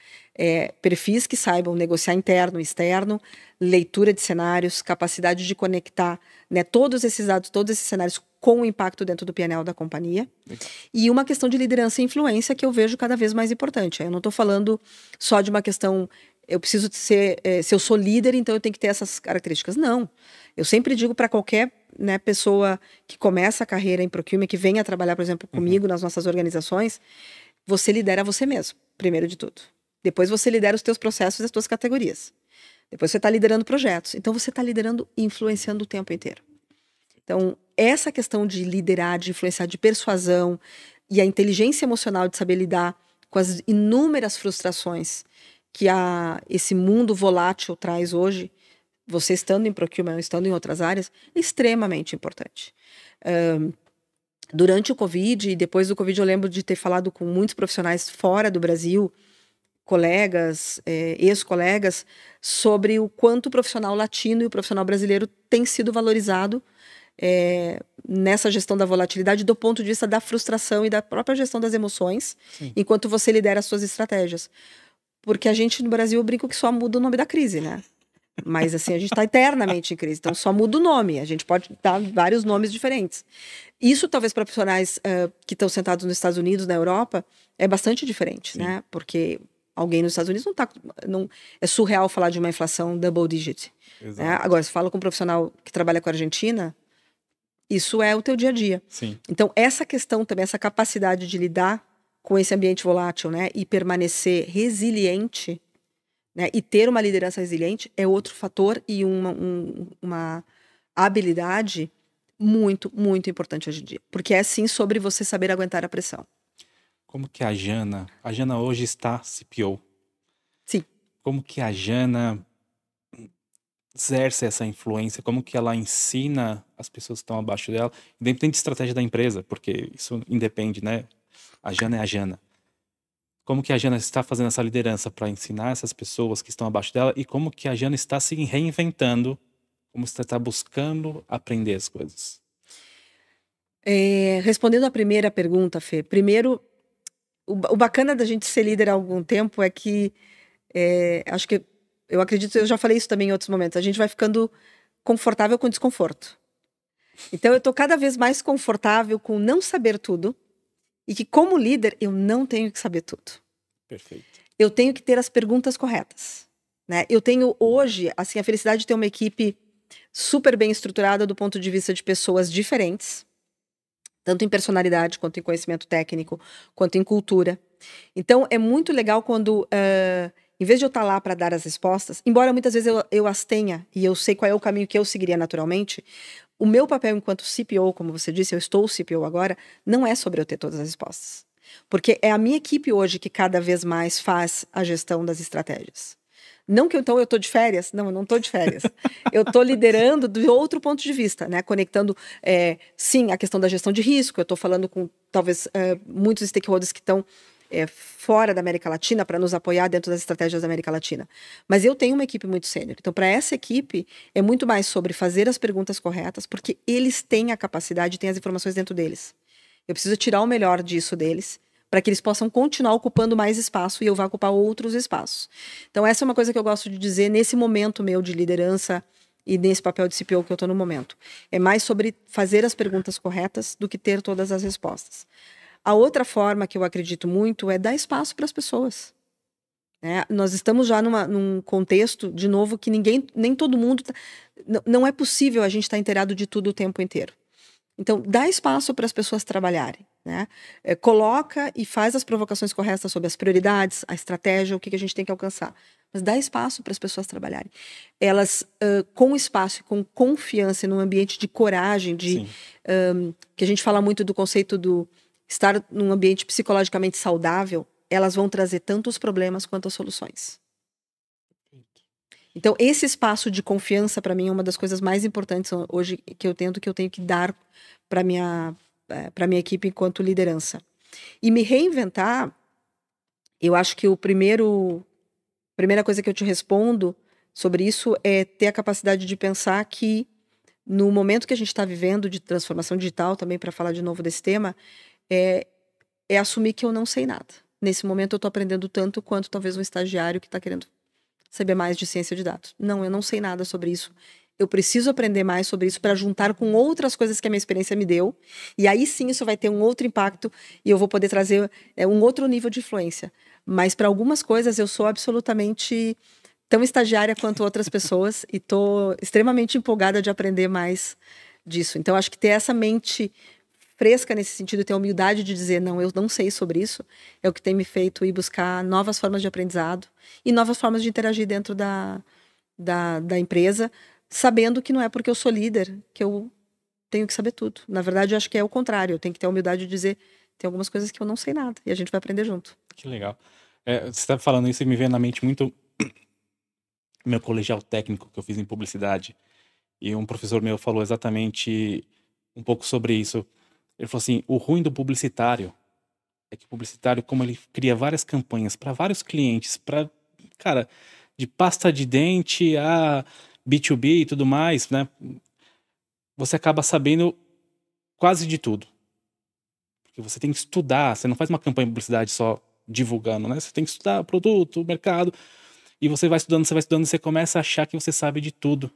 Perfis que saibam negociar interno e externo, leitura de cenários, capacidade de conectar, né, todos esses dados, todos esses cenários com o impacto dentro do PNL da companhia. E uma questão de liderança e influência que eu vejo cada vez mais importante. Eu não estou falando só de uma questão, eu preciso ser, se eu sou líder, então eu tenho que ter essas características. Não. Eu sempre digo para qualquer, né, pessoa que começa a carreira em procurement, que venha trabalhar, por exemplo, comigo nas nossas organizações, você lidera você mesmo, primeiro de tudo. Depois você lidera os teus processos e as tuas categorias. Depois você está liderando projetos. Então você está liderando e influenciando o tempo inteiro. Então, essa questão de liderar, de influenciar, de persuasão e a inteligência emocional de saber lidar com as inúmeras frustrações que esse mundo volátil traz hoje, você estando em procurement, estando em outras áreas, é extremamente importante. Durante o Covid e depois do Covid, eu lembro de ter falado com muitos profissionais fora do Brasil, colegas, ex-colegas, sobre o quanto o profissional latino e o profissional brasileiro tem sido valorizado nessa gestão da volatilidade do ponto de vista da frustração e da própria gestão das emoções, enquanto você lidera as suas estratégias. Porque a gente no Brasil brinca que só muda o nome da crise, né? Mas assim, a gente está eternamente em crise, então só muda o nome, a gente pode dar vários nomes diferentes. Isso talvez para profissionais que estão sentados nos Estados Unidos, na Europa, é bastante diferente, né? Porque alguém nos Estados Unidos não é surreal falar de uma inflação double digit. Né? Agora, se fala com um profissional que trabalha com a Argentina, isso é o teu dia a dia. Sim. Então, essa questão também, essa capacidade de lidar com esse ambiente volátil, né, e permanecer resiliente, né, e ter uma liderança resiliente é outro fator e uma habilidade muito, muito importante hoje em dia. Porque é sim sobre você saber aguentar a pressão. Como que a Jana hoje está CPO? Sim. Como que a Jana exerce essa influência? Como que ela ensina as pessoas que estão abaixo dela? Independente de estratégia da empresa, porque isso independe, né? A Jana é a Jana. Como que a Jana está fazendo essa liderança para ensinar essas pessoas que estão abaixo dela e como que a Jana está se reinventando, como você está buscando aprender as coisas? Respondendo à primeira pergunta, Fê, primeiro, o bacana da gente ser líder há algum tempo é que, acho que, eu acredito, eu já falei isso também em outros momentos, a gente vai ficando confortável com desconforto. Então eu estou cada vez mais confortável com não saber tudo e que, como líder, eu não tenho que saber tudo. Perfeito. Eu tenho que ter as perguntas corretas. né? Eu tenho hoje, assim, a felicidade de ter uma equipe super bem estruturada do ponto de vista de pessoas diferentes, tanto em personalidade, quanto em conhecimento técnico, quanto em cultura. Então, é muito legal quando, em vez de eu estar lá para dar as respostas, embora muitas vezes eu as tenha, e eu sei qual é o caminho que eu seguiria naturalmente, o meu papel enquanto CPO, como você disse, eu estou CPO agora, não é sobre eu ter todas as respostas. Porque é a minha equipe hoje que cada vez mais faz a gestão das estratégias. Não que então eu estou de férias, não, eu não estou de férias. Eu estou liderando de outro ponto de vista, né? Conectando, sim, a questão da gestão de risco. Eu estou falando com talvez muitos stakeholders que estão fora da América Latina para nos apoiar dentro das estratégias da América Latina. Mas eu tenho uma equipe muito sênior. Então, para essa equipe, é muito mais sobre fazer as perguntas corretas, porque eles têm a capacidade, têm as informações dentro deles. Eu preciso tirar o melhor disso deles, para que eles possam continuar ocupando mais espaço e eu vá ocupar outros espaços. Então, essa é uma coisa que eu gosto de dizer nesse momento meu de liderança e nesse papel de CPO que eu estou no momento. É mais sobre fazer as perguntas corretas do que ter todas as respostas. A outra forma que eu acredito muito é dar espaço para as pessoas. Nós estamos já num contexto, de novo, que nem todo mundo... Não é possível a gente estar inteirado de tudo o tempo inteiro. Então, dá espaço para as pessoas trabalharem. Né? Coloca e faz as provocações corretas sobre as prioridades, a estratégia, o que a gente tem que alcançar. Mas dá espaço para as pessoas trabalharem. Elas, com espaço e com confiança, num ambiente de coragem, que a gente fala muito do conceito do estar num ambiente psicologicamente saudável, elas vão trazer tanto os problemas quanto as soluções. Então, esse espaço de confiança, para mim, é uma das coisas mais importantes hoje que eu tenho que dar para minha equipe enquanto liderança. E me reinventar, eu acho que primeira coisa que eu te respondo sobre isso é ter a capacidade de pensar que no momento que a gente está vivendo de transformação digital, também para falar de novo desse tema, é assumir que eu não sei nada. Nesse momento eu estou aprendendo tanto quanto talvez um estagiário que está querendo saber mais de ciência de dados. Não, eu não sei nada sobre isso. Eu preciso aprender mais sobre isso para juntar com outras coisas que a minha experiência me deu. E aí sim isso vai ter um outro impacto e eu vou poder trazer um outro nível de influência. Mas para algumas coisas eu sou absolutamente tão estagiária quanto outras pessoas e estou extremamente empolgada de aprender mais disso. Então acho que ter essa mente fresca nesse sentido, ter a humildade de dizer, não, eu não sei sobre isso, é o que tem me feito ir buscar novas formas de aprendizado e novas formas de interagir dentro da empresa, sabendo que não é porque eu sou líder que eu tenho que saber tudo. Na verdade, eu acho que é o contrário. Eu tenho que ter a humildade de dizer, tem algumas coisas que eu não sei nada e a gente vai aprender junto. Que legal. Você está falando isso e me vem na mente muito meu colegial técnico que eu fiz em publicidade. E um professor meu falou exatamente um pouco sobre isso. Ele falou assim, o ruim do publicitário é que o publicitário, como ele cria várias campanhas para vários clientes, cara, de pasta de dente a B2B e tudo mais, né? Você acaba sabendo quase de tudo. Porque você tem que estudar, você não faz uma campanha de publicidade só divulgando, né? Você tem que estudar o produto, o mercado, e você vai estudando, e você começa a achar que você sabe de tudo.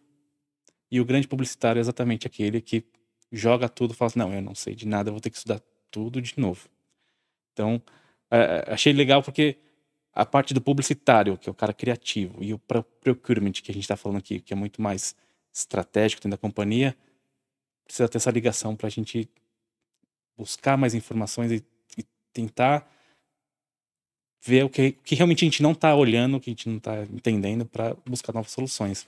E o grande publicitário é exatamente aquele que joga tudo e fala assim, não, eu não sei de nada, eu vou ter que estudar tudo de novo. Então, achei legal porque a parte do publicitário, que é o cara criativo, e o procurement, que a gente está falando aqui, que é muito mais estratégico dentro da companhia, precisa ter essa ligação para a gente buscar mais informações e tentar ver o que realmente a gente não está olhando, o que a gente não está entendendo, para buscar novas soluções.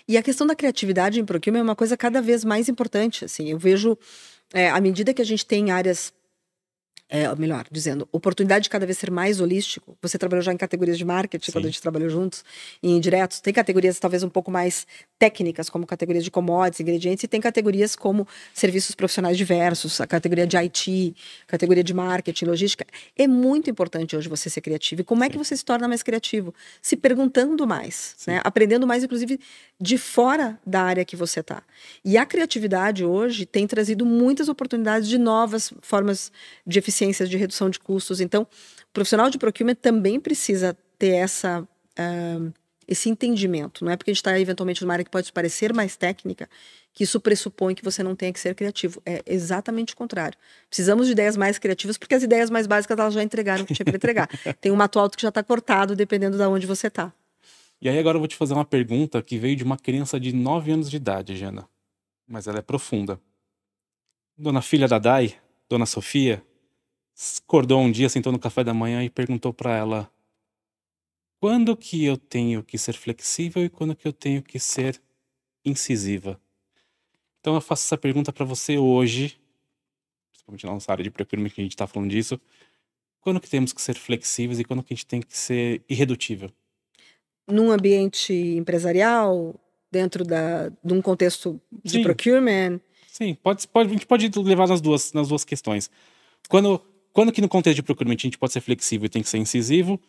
E a questão da criatividade em procurement é uma coisa cada vez mais importante. Assim, eu vejo, à medida que a gente tem áreas, melhor dizendo, oportunidade de cada vez ser mais holístico. Você trabalhou já em categorias de marketing, quando a gente trabalhou juntos, em indiretos. Tem categorias talvez um pouco mais técnicas, como categorias de commodities, ingredientes, e tem categorias como serviços profissionais diversos, a categoria de IT, categoria de marketing, logística. É muito importante hoje você ser criativo. E como é que você se torna mais criativo? Se perguntando mais, né? Aprendendo mais, inclusive, de fora da área que você está. E a criatividade hoje tem trazido muitas oportunidades de novas formas de eficiências, de redução de custos. Então, o profissional de procurement também precisa ter esse entendimento. Não é porque a gente está eventualmente numa área que pode parecer mais técnica que isso pressupõe que você não tenha que ser criativo. É exatamente o contrário. Precisamos de ideias mais criativas porque as ideias mais básicas elas já entregaram o que tinha para entregar. Tem um mato alto que já está cortado dependendo de onde você está. E aí agora eu vou te fazer uma pergunta que veio de uma criança de 9 anos de idade, Jana. Mas ela é profunda. Dona filha da Dai, Dona Sofia, acordou um dia, sentou no café da manhã e perguntou pra ela: quando que eu tenho que ser flexível e quando que eu tenho que ser incisiva? Então eu faço essa pergunta pra você hoje, principalmente na nossa área de procurement que a gente tá falando disso. Quando que temos que ser flexíveis e quando que a gente tem que ser irredutível? Num ambiente empresarial, dentro de um contexto de Sim, procurement, sim, a gente pode levar nas duas questões. Quando que no contexto de procurement a gente pode ser flexível e tem que ser incisivo,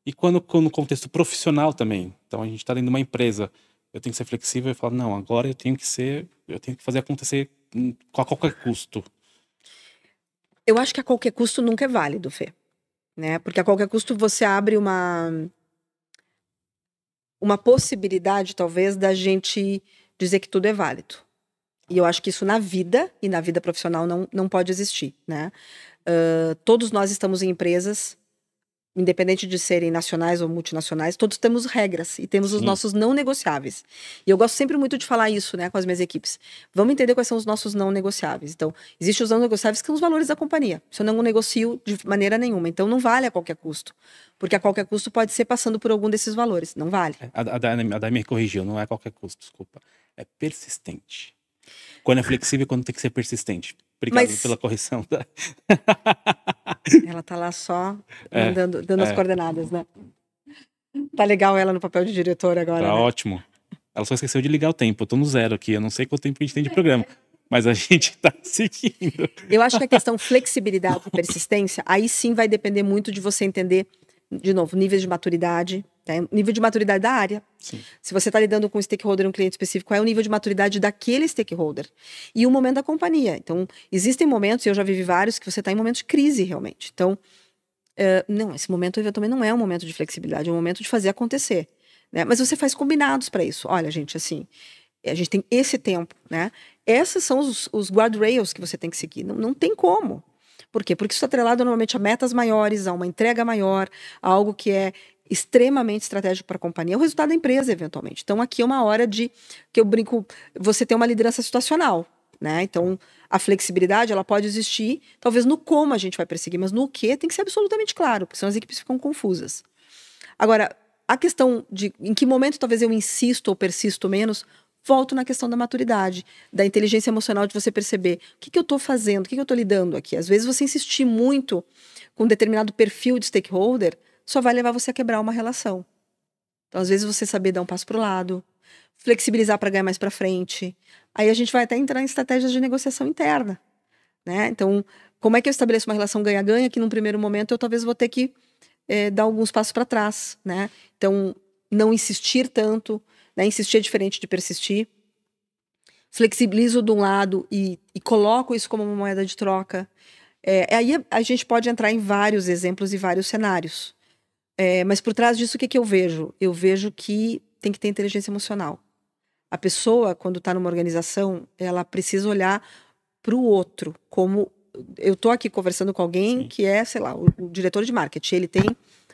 e quando no contexto profissional também. Então a gente está dentro de uma empresa, eu tenho que ser flexível e falar, não, agora eu tenho que fazer acontecer a qualquer custo. eu acho que a qualquer custo nunca é válido, Fê. Né? Porque a qualquer custo você abre uma possibilidade, talvez, da gente dizer que tudo é válido. E eu acho que isso na vida, e na vida profissional, não pode existir, né? Todos nós estamos em empresas, independente de serem nacionais ou multinacionais, todos temos regras e temos os Sim, nossos não negociáveis. E eu gosto sempre muito de falar isso, né, com as minhas equipes. Vamos entender quais são os nossos não negociáveis. Então, existem os não negociáveis que são os valores da companhia. Isso eu não negocio de maneira nenhuma. Então, não vale a qualquer custo. Porque a qualquer custo pode ser passando por algum desses valores. Não vale. a Dai me corrigiu, não é a qualquer custo, desculpa. É persistente. Quando é flexível, quando tem que ser persistente. Obrigado Mas pela correção. ela tá lá só É, dando as é, coordenadas, né? Tá legal ela no papel de diretora agora, tá né? ótimo. Ela só esqueceu de ligar o tempo. Eu tô no zero aqui. Eu não sei quanto tempo a gente tem de programa. Mas a gente tá seguindo. Eu acho que a questão flexibilidade e persistência, aí sim vai depender muito de você entender, de novo, níveis de maturidade, né? Nível de maturidade da área. Sim. Se você está lidando com um stakeholder, um cliente específico, qual é o nível de maturidade daquele stakeholder? E o momento da companhia. Então, existem momentos, e eu já vivi vários, que você está em momentos de crise, realmente. Então, não, esse momento eventualmente não é um momento de flexibilidade, é um momento de fazer acontecer. Né? Mas você faz combinados para isso. Olha, gente, assim, a gente tem esse tempo, né? Esses são os guardrails que você tem que seguir. Não tem como. Por quê? Porque isso está atrelado normalmente a metas maiores, a uma entrega maior, a algo que é extremamente estratégico para a companhia, é o resultado da empresa, eventualmente. Então, aqui é uma hora de que eu brinco, você tem uma liderança situacional, né? Então, a flexibilidade, ela pode existir, talvez no como a gente vai perseguir, mas no que tem que ser absolutamente claro, porque senão as equipes ficam confusas. Agora, a questão de em que momento talvez eu insisto ou persisto menos, volto na questão da maturidade, da inteligência emocional, de você perceber o que eu estou fazendo, o que eu estou lidando aqui. Às vezes você insistir muito com um determinado perfil de stakeholder só vai levar você a quebrar uma relação. Então, às vezes, você saber dar um passo para o lado, flexibilizar para ganhar mais para frente. Aí a gente vai até entrar em estratégias de negociação interna, né? Então, como é que eu estabeleço uma relação ganha-ganha que num primeiro momento eu talvez vou ter que dar alguns passos para trás, né? Então, não insistir tanto, né? Insistir é diferente de persistir. Flexibilizo de um lado e coloco isso como uma moeda de troca. Aí a gente pode entrar em vários exemplos e vários cenários. Mas por trás disso, o que eu vejo? Eu vejo que tem que ter inteligência emocional. A pessoa, quando está numa organização, ela precisa olhar para o outro, como eu estou aqui conversando com alguém Sim. que é, sei lá, o diretor de marketing. Ele tem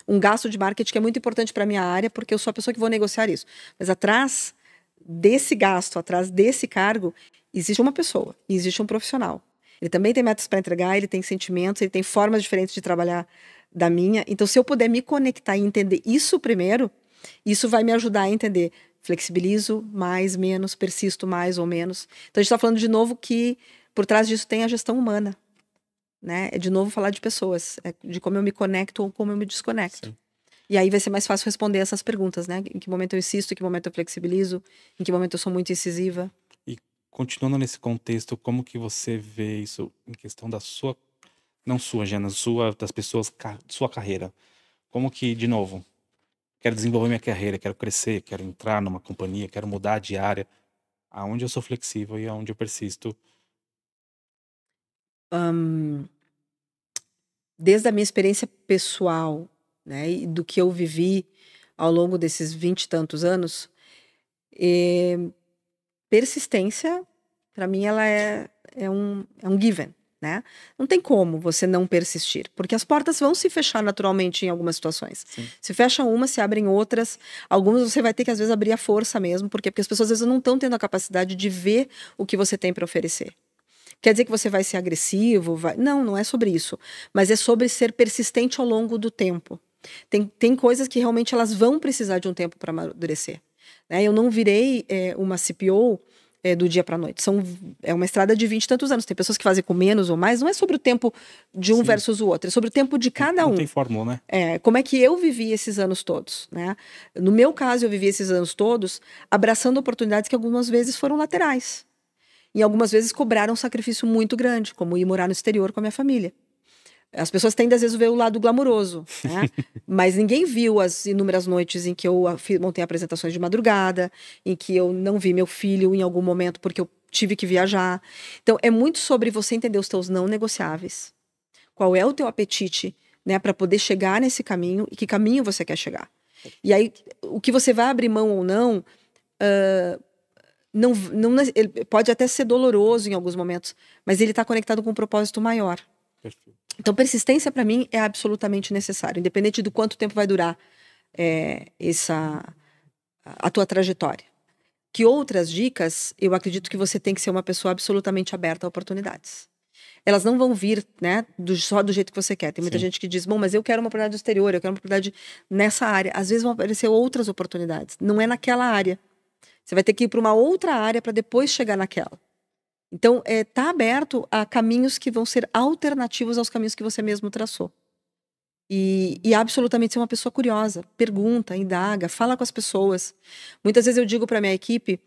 um gasto de marketing que é muito importante para a minha área, porque eu sou a pessoa que vou negociar isso. Mas atrás desse gasto, atrás desse cargo, existe uma pessoa, e existe um profissional. Ele também tem metas para entregar, ele tem sentimentos, ele tem formas diferentes de trabalhar da minha. Então, se eu puder me conectar e entender isso primeiro, isso vai me ajudar a entender. Flexibilizo mais, menos, persisto mais ou menos. Então, a gente está falando de novo que por trás disso tem a gestão humana. Né? É de novo falar de pessoas, de como eu me conecto ou como eu me desconecto. Sim. E aí vai ser mais fácil responder essas perguntas, né? Em que momento eu insisto, em que momento eu flexibilizo, em que momento eu sou muito incisiva. E continuando nesse contexto, como que você vê isso em questão da sua, não sua, Jana, das pessoas, sua carreira? Como que, de novo, quero desenvolver minha carreira, quero crescer, quero entrar numa companhia, quero mudar de área, aonde eu sou flexível e aonde eu persisto? Desde a minha experiência pessoal, né? E do que eu vivi ao longo desses 20 e tantos anos, persistência, para mim, ela é um given. né? Não tem como você não persistir, porque as portas vão se fechar naturalmente em algumas situações. Sim. Se fecha uma, se abrem outras. Algumas você vai ter que, às vezes, abrir a força mesmo. Por quê? Porque as pessoas, às vezes, não estão tendo a capacidade de ver o que você tem para oferecer. Quer dizer que você vai ser agressivo? Não, não é sobre isso. Mas é sobre ser persistente ao longo do tempo. Tem coisas que realmente elas vão precisar de um tempo para amadurecer, né? Eu não virei uma CPO do dia para a noite. É uma estrada de 20 e tantos anos. Tem pessoas que fazem com menos ou mais. Não é sobre o tempo de um Sim. versus o outro. É sobre o tempo de cada um. Não tem fórmula, né? Como é que eu vivi esses anos todos, né? No meu caso, eu vivi esses anos todos abraçando oportunidades que algumas vezes foram laterais. E algumas vezes cobraram um sacrifício muito grande, como ir morar no exterior com a minha família. As pessoas tendem, às vezes, a ver o lado glamouroso, né? Mas ninguém viu as inúmeras noites em que eu montei apresentações de madrugada, em que eu não vi meu filho em algum momento porque eu tive que viajar. Então, é muito sobre você entender os teus não negociáveis. Qual é o teu apetite, né, para poder chegar nesse caminho e que caminho você quer chegar. E aí, o que você vai abrir mão ou não, ele pode até ser doloroso em alguns momentos, mas ele está conectado com um propósito maior. Perfeito. Então, persistência para mim é absolutamente necessário, independente do quanto tempo vai durar a tua trajetória. Que outras dicas, eu acredito que você tem que ser uma pessoa absolutamente aberta a oportunidades. Elas não vão vir, né, só do jeito que você quer. Tem muita gente que diz, bom, mas eu quero uma oportunidade do exterior, eu quero uma oportunidade nessa área. Às vezes vão aparecer outras oportunidades, não é naquela área. Você vai ter que ir para uma outra área para depois chegar naquela. Então, tá aberto a caminhos que vão ser alternativos aos caminhos que você mesmo traçou. E absolutamente ser uma pessoa curiosa. Pergunta, indaga, fala com as pessoas. Muitas vezes eu digo para minha equipe,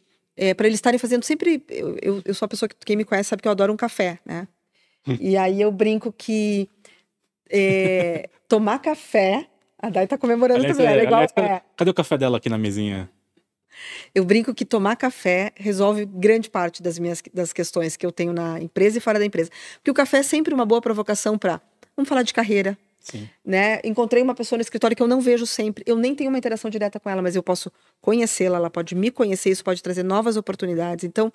para eles estarem fazendo sempre... Eu sou uma pessoa que quem me conhece sabe que eu adoro um café, né? E aí eu brinco que tomar café... A Dai tá comemorando também, é igual. Cadê o café dela aqui na mesinha? Eu brinco que tomar café resolve grande parte das questões que eu tenho na empresa e fora da empresa. Porque o café é sempre uma boa provocação para... Vamos falar de carreira. Sim. Né? Encontrei uma pessoa no escritório que eu não vejo sempre. Eu nem tenho uma interação direta com ela, mas eu posso conhecê-la, ela pode me conhecer, isso pode trazer novas oportunidades. Então,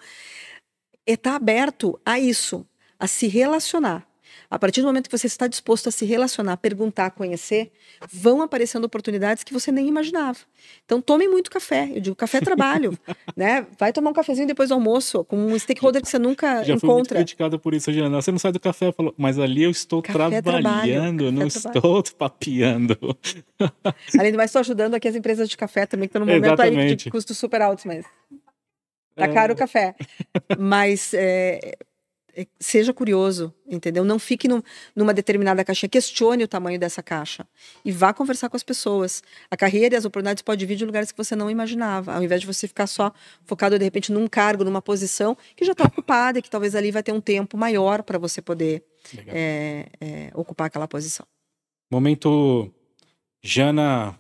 tá aberto a isso, a se relacionar. A partir do momento que você está disposto a se relacionar, perguntar, conhecer, vão aparecendo oportunidades que você nem imaginava. Então, tome muito café. Eu digo, café é trabalho, né? Vai tomar um cafezinho depois do almoço com um stakeholder que você nunca Já encontra. fui muito criticado por isso, Jana. Você não sai do café, falou, mas ali eu estou trabalhando, não estou papeando. Além do mais, estou ajudando aqui as empresas de café também, que estão num momento aí de custos super altos, mas tá caro o café. Mas seja curioso, entendeu? Não fique numa determinada caixinha, questione o tamanho dessa caixa e vá conversar com as pessoas. A carreira e as oportunidades podem vir de lugares que você não imaginava, ao invés de você ficar só focado, de repente, num cargo, numa posição que já está ocupada e que talvez ali vai ter um tempo maior para você poder ocupar aquela posição. Momento, Jana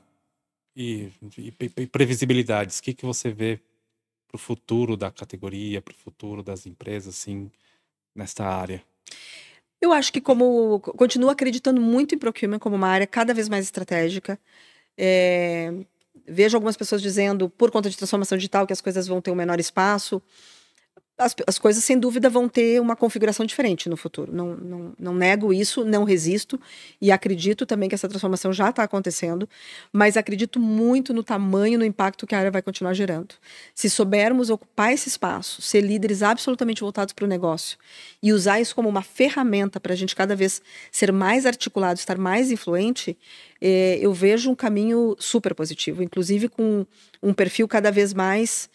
e previsibilidades. O que você vê para o futuro da categoria, para o futuro das empresas, assim, nesta área? Eu acho que continuo acreditando muito em procurement como uma área cada vez mais estratégica. Vejo algumas pessoas dizendo, por conta de transformação digital, que as coisas vão ter um menor espaço. As coisas, sem dúvida, vão ter uma configuração diferente no futuro. Não nego isso, não resisto. E acredito também que essa transformação já está acontecendo. Mas acredito muito no tamanho, no impacto que a área vai continuar gerando. Se soubermos ocupar esse espaço, ser líderes absolutamente voltados para o negócio e usar isso como uma ferramenta para a gente cada vez ser mais articulado, estar mais influente, eu vejo um caminho super positivo. Inclusive com um perfil cada vez mais...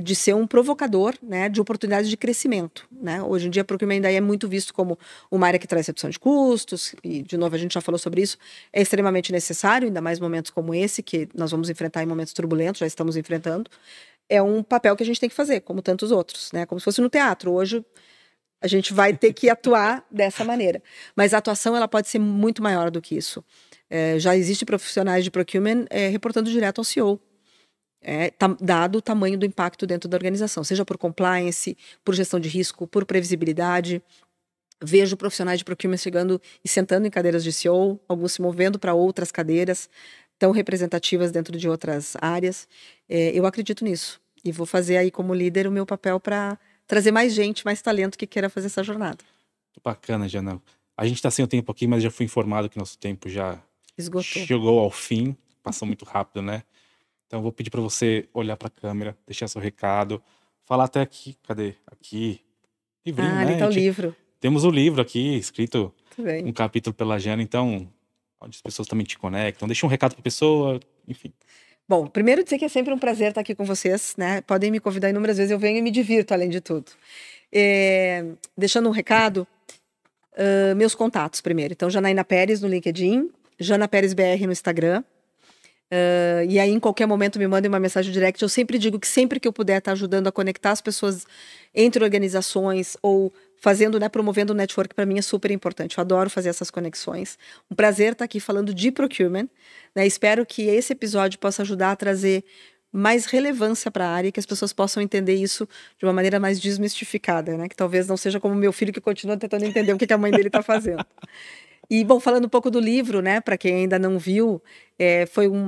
de ser um provocador, né, de oportunidades de crescimento, né? Hoje em dia, o procurement daí é muito visto como uma área que traz redução de custos, e, de novo, a gente já falou sobre isso, é extremamente necessário, ainda mais momentos como esse, que nós vamos enfrentar em momentos turbulentos, já estamos enfrentando. É um papel que a gente tem que fazer, como tantos outros, né? Como se fosse no teatro. Hoje, a gente vai ter que atuar dessa maneira. Mas a atuação, ela pode ser muito maior do que isso. Já existem profissionais de procurement reportando direto ao CEO, dado o tamanho do impacto dentro da organização, seja por compliance, por gestão de risco, por previsibilidade. Vejo profissionais de procurement chegando e sentando em cadeiras de CEO, alguns se movendo para outras cadeiras tão representativas dentro de outras áreas. Eu acredito nisso e vou fazer aí como líder o meu papel para trazer mais gente, mais talento que queira fazer essa jornada. Bacana, Jana. A gente tá sem o tempo aqui, mas já fui informado que nosso tempo já Esgotou. chegou ao fim. Passou muito rápido, né? Então eu vou pedir para você olhar para a câmera, deixar seu recado, falar até aqui. Cadê? Aqui. Livrinho, né? Ali tá o livro. Temos o livro aqui, escrito Um capítulo pela Jana, então, onde as pessoas também te conectam. Deixa um recado para a pessoa, enfim. Bom, primeiro dizer que é sempre um prazer estar aqui com vocês, né? Podem me convidar inúmeras vezes, eu venho e me divirto, além de tudo. Deixando um recado, meus contatos primeiro. Então, Janaína Pérez no LinkedIn, Jana Pérez BR no Instagram. E aí, em qualquer momento, me mandem uma mensagem direct. Eu sempre digo que sempre que eu puder estar ajudando a conectar as pessoas entre organizações ou fazendo, né, promovendo o network, para mim é super importante. Eu adoro fazer essas conexões. Um prazer estar aqui falando de procurement, né? Espero que esse episódio possa ajudar a trazer mais relevância para a área e que as pessoas possam entender isso de uma maneira mais desmistificada, né? Que talvez não seja como meu filho que continua tentando entender o que a mãe dele está fazendo. E, bom, falando um pouco do livro, né, para quem ainda não viu, foi um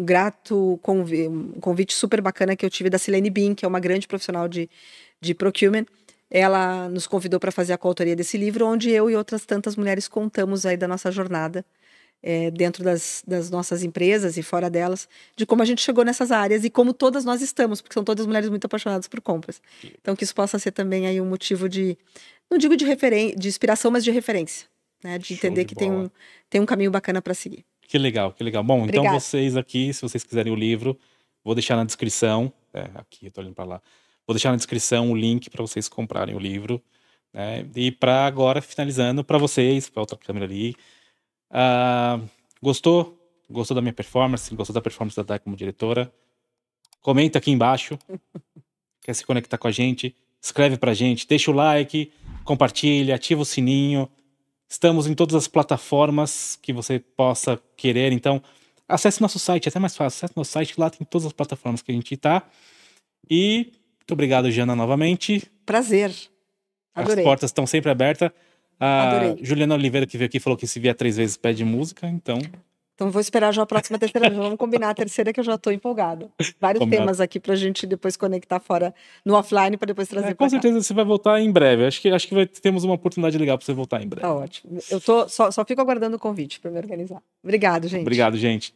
grato convite super bacana que eu tive da Silene Bin, que é uma grande profissional de procurement. Ela nos convidou para fazer a coautoria desse livro, onde eu e outras tantas mulheres contamos aí da nossa jornada dentro das nossas empresas e fora delas, de como a gente chegou nessas áreas e como todas nós estamos, porque são todas mulheres muito apaixonadas por compras. Então, que isso possa ser também aí um motivo de, não digo de inspiração, mas de referência. Né, de entender que tem um caminho bacana para seguir. Que legal, que legal. Bom, Obrigada. Então vocês aqui, se vocês quiserem o livro, vou deixar na descrição. Aqui, eu tô olhando para lá. Vou deixar na descrição o link para vocês comprarem o livro. Né? E para agora, finalizando, para vocês, para outra câmera ali. Gostou? Gostou da minha performance? Gostou da performance da Dai como diretora? Comenta aqui embaixo. Quer se conectar com a gente? Escreve pra gente, deixa o like, compartilha, ativa o sininho. Estamos em todas as plataformas que você possa querer, então acesse nosso site, é até mais fácil, acesse nosso site, lá tem todas as plataformas que a gente tá. E muito obrigado, Jana, novamente. Prazer. Adorei. As portas estão sempre abertas. Adorei. Juliana Oliveira, que veio aqui, falou que se vier 3 vezes pede música, então... Então vou esperar já a próxima terceira vez. Vamos combinar a terceira, que eu já estou empolgada. Vários temas aqui pra gente depois conectar fora no offline para depois trazer com certeza você vai voltar em breve. Acho que temos uma oportunidade legal para você voltar em breve. Tá ótimo. Eu só fico aguardando o convite para me organizar. Obrigado, gente. Obrigado, gente.